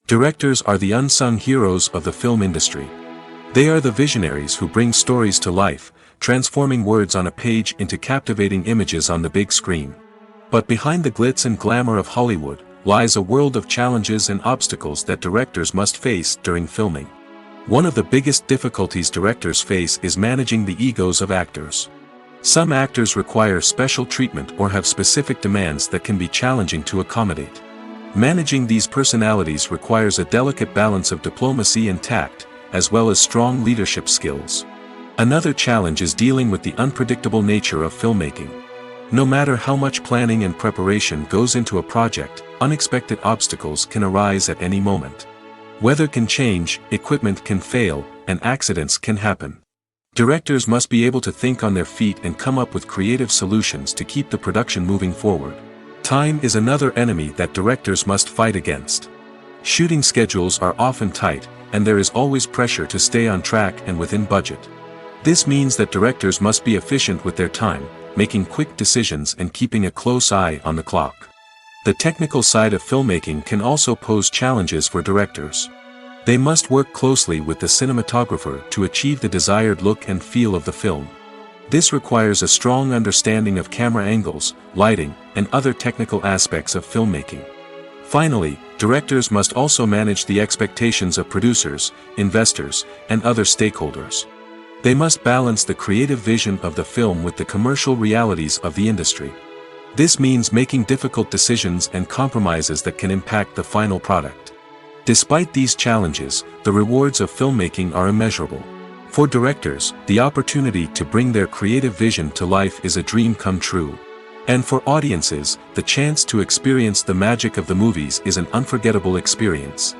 Directors are the unsung heroes of the film industry. They are the visionaries who bring stories to life, transforming words on a page into captivating images on the big screen. But behind the glitz and glamour of Hollywood, lies a world of challenges and obstacles that directors must face during filming. One of the biggest difficulties directors face is managing the egos of actors. Some actors require special treatment or have specific demands that can be challenging to accommodate. Managing these personalities requires a delicate balance of diplomacy and tact, as well as strong leadership skills. Another challenge is dealing with the unpredictable nature of filmmaking. No matter how much planning and preparation goes into a project, unexpected obstacles can arise at any moment. Weather can change, equipment can fail, and accidents can happen. Directors must be able to think on their feet and come up with creative solutions to keep the production moving forward. Time is another enemy that directors must fight against. Shooting schedules are often tight, and there is always pressure to stay on track and within budget. This means that directors must be efficient with their time, making quick decisions and keeping a close eye on the clock. The technical side of filmmaking can also pose challenges for directors. They must work closely with the cinematographer to achieve the desired look and feel of the film. This requires a strong understanding of camera angles, lighting, and other technical aspects of filmmaking. Finally, directors must also manage the expectations of producers, investors, and other stakeholders. They must balance the creative vision of the film with the commercial realities of the industry. This means making difficult decisions and compromises that can impact the final product. Despite these challenges, the rewards of filmmaking are immeasurable. For directors, the opportunity to bring their creative vision to life is a dream come true. And for audiences, the chance to experience the magic of the movies is an unforgettable experience.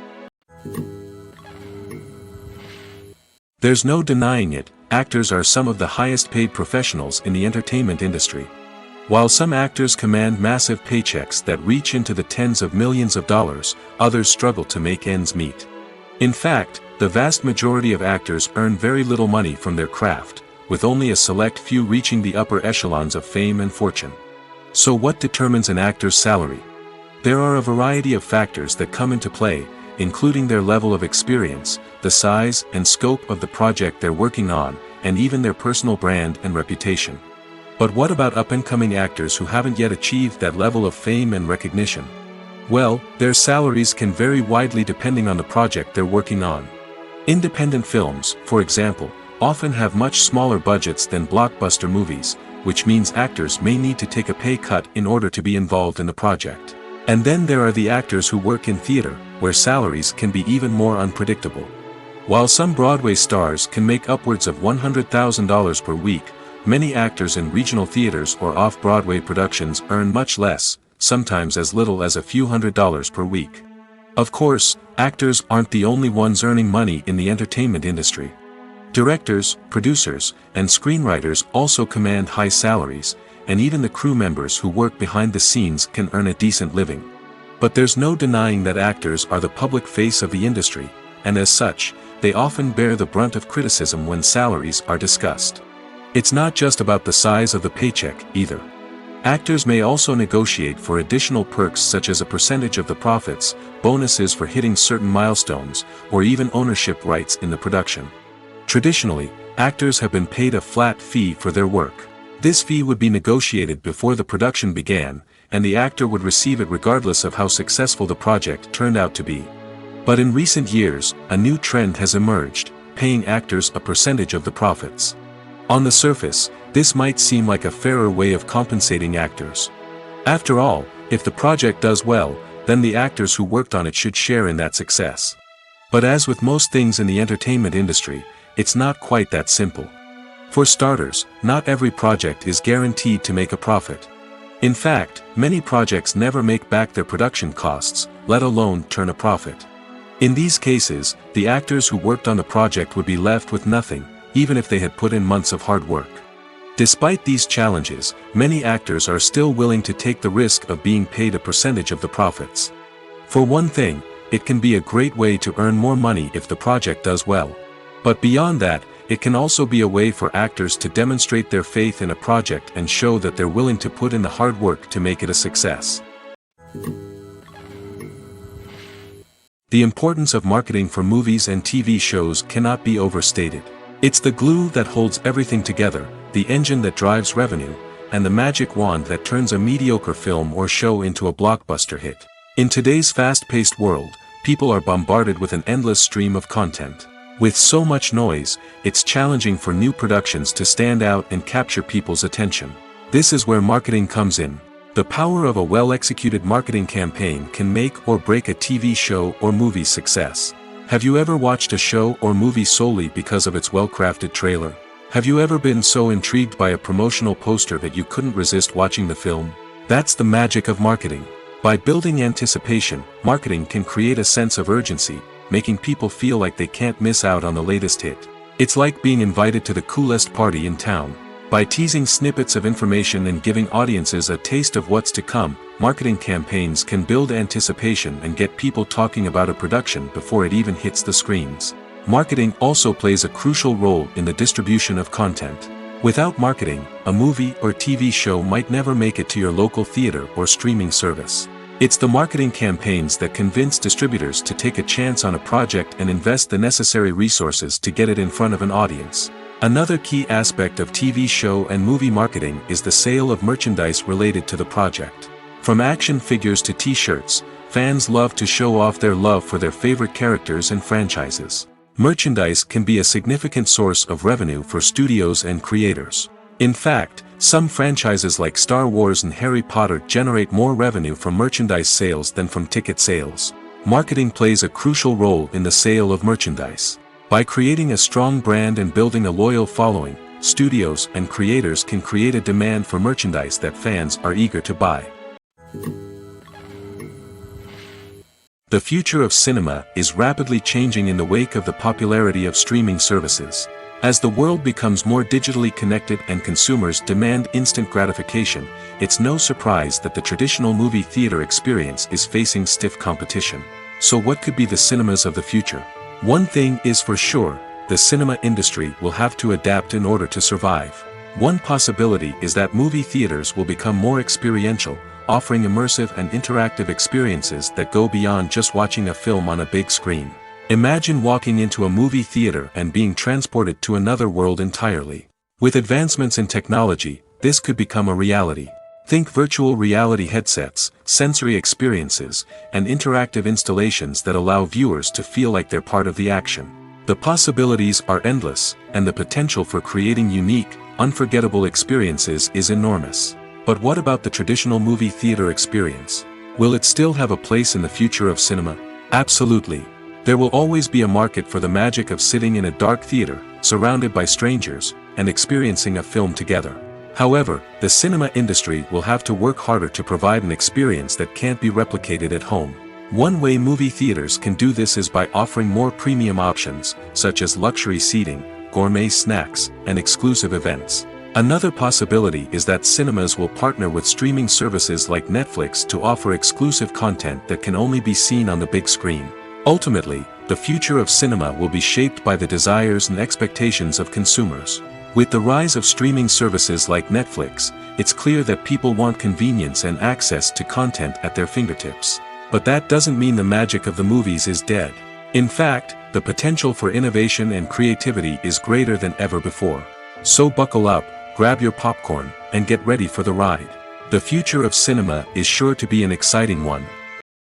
There's no denying it, actors are some of the highest paid professionals in the entertainment industry. While some actors command massive paychecks that reach into the tens of millions of dollars, others struggle to make ends meet. In fact, the vast majority of actors earn very little money from their craft, with only a select few reaching the upper echelons of fame and fortune. So what determines an actor's salary? There are a variety of factors that come into play, including their level of experience, the size and scope of the project they're working on, and even their personal brand and reputation. But what about up-and-coming actors who haven't yet achieved that level of fame and recognition? Well, their salaries can vary widely depending on the project they're working on. Independent films, for example, often have much smaller budgets than blockbuster movies, which means actors may need to take a pay cut in order to be involved in the project. And then there are the actors who work in theater, where salaries can be even more unpredictable. While some Broadway stars can make upwards of $100,000 per week, many actors in regional theaters or off-Broadway productions earn much less, sometimes as little as a few $100s per week. Of course, actors aren't the only ones earning money in the entertainment industry. Directors, producers, and screenwriters also command high salaries, and even the crew members who work behind the scenes can earn a decent living. But there's no denying that actors are the public face of the industry, and as such, they often bear the brunt of criticism when salaries are discussed. It's not just about the size of the paycheck, either. Actors may also negotiate for additional perks such as a percentage of the profits, bonuses for hitting certain milestones, or even ownership rights in the production. Traditionally, actors have been paid a flat fee for their work. This fee would be negotiated before the production began, and the actor would receive it regardless of how successful the project turned out to be. But in recent years, a new trend has emerged, paying actors a percentage of the profits. On the surface, this might seem like a fairer way of compensating actors. After all, if the project does well, then the actors who worked on it should share in that success. But as with most things in the entertainment industry, it's not quite that simple. For starters, not every project is guaranteed to make a profit. In fact, many projects never make back their production costs, let alone turn a profit. In these cases, the actors who worked on the project would be left with nothing, even if they had put in months of hard work. Despite these challenges, many actors are still willing to take the risk of being paid a percentage of the profits. For one thing, it can be a great way to earn more money if the project does well. But beyond that, it can also be a way for actors to demonstrate their faith in a project and show that they're willing to put in the hard work to make it a success. The importance of marketing for movies and TV shows cannot be overstated. It's the glue that holds everything together, the engine that drives revenue, and the magic wand that turns a mediocre film or show into a blockbuster hit. In today's fast-paced world, people are bombarded with an endless stream of content. With so much noise, it's challenging for new productions to stand out and capture people's attention. This is where marketing comes in. The power of a well-executed marketing campaign can make or break a TV show or movie's success. Have you ever watched a show or movie solely because of its well-crafted trailer? Have you ever been so intrigued by a promotional poster that you couldn't resist watching the film? That's the magic of marketing. By building anticipation, marketing can create a sense of urgency, making people feel like they can't miss out on the latest hit. It's like being invited to the coolest party in town. By teasing snippets of information and giving audiences a taste of what's to come, marketing campaigns can build anticipation and get people talking about a production before it even hits the screens. Marketing also plays a crucial role in the distribution of content. Without marketing, a movie or TV show might never make it to your local theater or streaming service. It's the marketing campaigns that convince distributors to take a chance on a project and invest the necessary resources to get it in front of an audience. Another key aspect of TV show and movie marketing is the sale of merchandise related to the project. From action figures to t-shirts, fans love to show off their love for their favorite characters and franchises. Merchandise can be a significant source of revenue for studios and creators. In fact, some franchises like Star Wars and Harry Potter generate more revenue from merchandise sales than from ticket sales. Marketing plays a crucial role in the sale of merchandise. By creating a strong brand and building a loyal following, studios and creators can create a demand for merchandise that fans are eager to buy. The future of cinema is rapidly changing in the wake of the popularity of streaming services. As the world becomes more digitally connected and consumers demand instant gratification, it's no surprise that the traditional movie theater experience is facing stiff competition. So what could be the cinemas of the future? One thing is for sure, the cinema industry will have to adapt in order to survive. One possibility is that movie theaters will become more experiential, offering immersive and interactive experiences that go beyond just watching a film on a big screen. Imagine walking into a movie theater and being transported to another world entirely. With advancements in technology, this could become a reality. Think virtual reality headsets, sensory experiences, and interactive installations that allow viewers to feel like they're part of the action. The possibilities are endless, and the potential for creating unique, unforgettable experiences is enormous. But what about the traditional movie theater experience? Will it still have a place in the future of cinema? Absolutely. There will always be a market for the magic of sitting in a dark theater, surrounded by strangers, and experiencing a film together. However, the cinema industry will have to work harder to provide an experience that can't be replicated at home. One way movie theaters can do this is by offering more premium options, such as luxury seating, gourmet snacks, and exclusive events. Another possibility is that cinemas will partner with streaming services like Netflix to offer exclusive content that can only be seen on the big screen. Ultimately, the future of cinema will be shaped by the desires and expectations of consumers. With the rise of streaming services like Netflix, it's clear that people want convenience and access to content at their fingertips. But that doesn't mean the magic of the movies is dead. In fact, The potential for innovation and creativity is greater than ever before. So buckle up, grab your popcorn, and get ready for the ride. The future of cinema is sure to be an exciting one.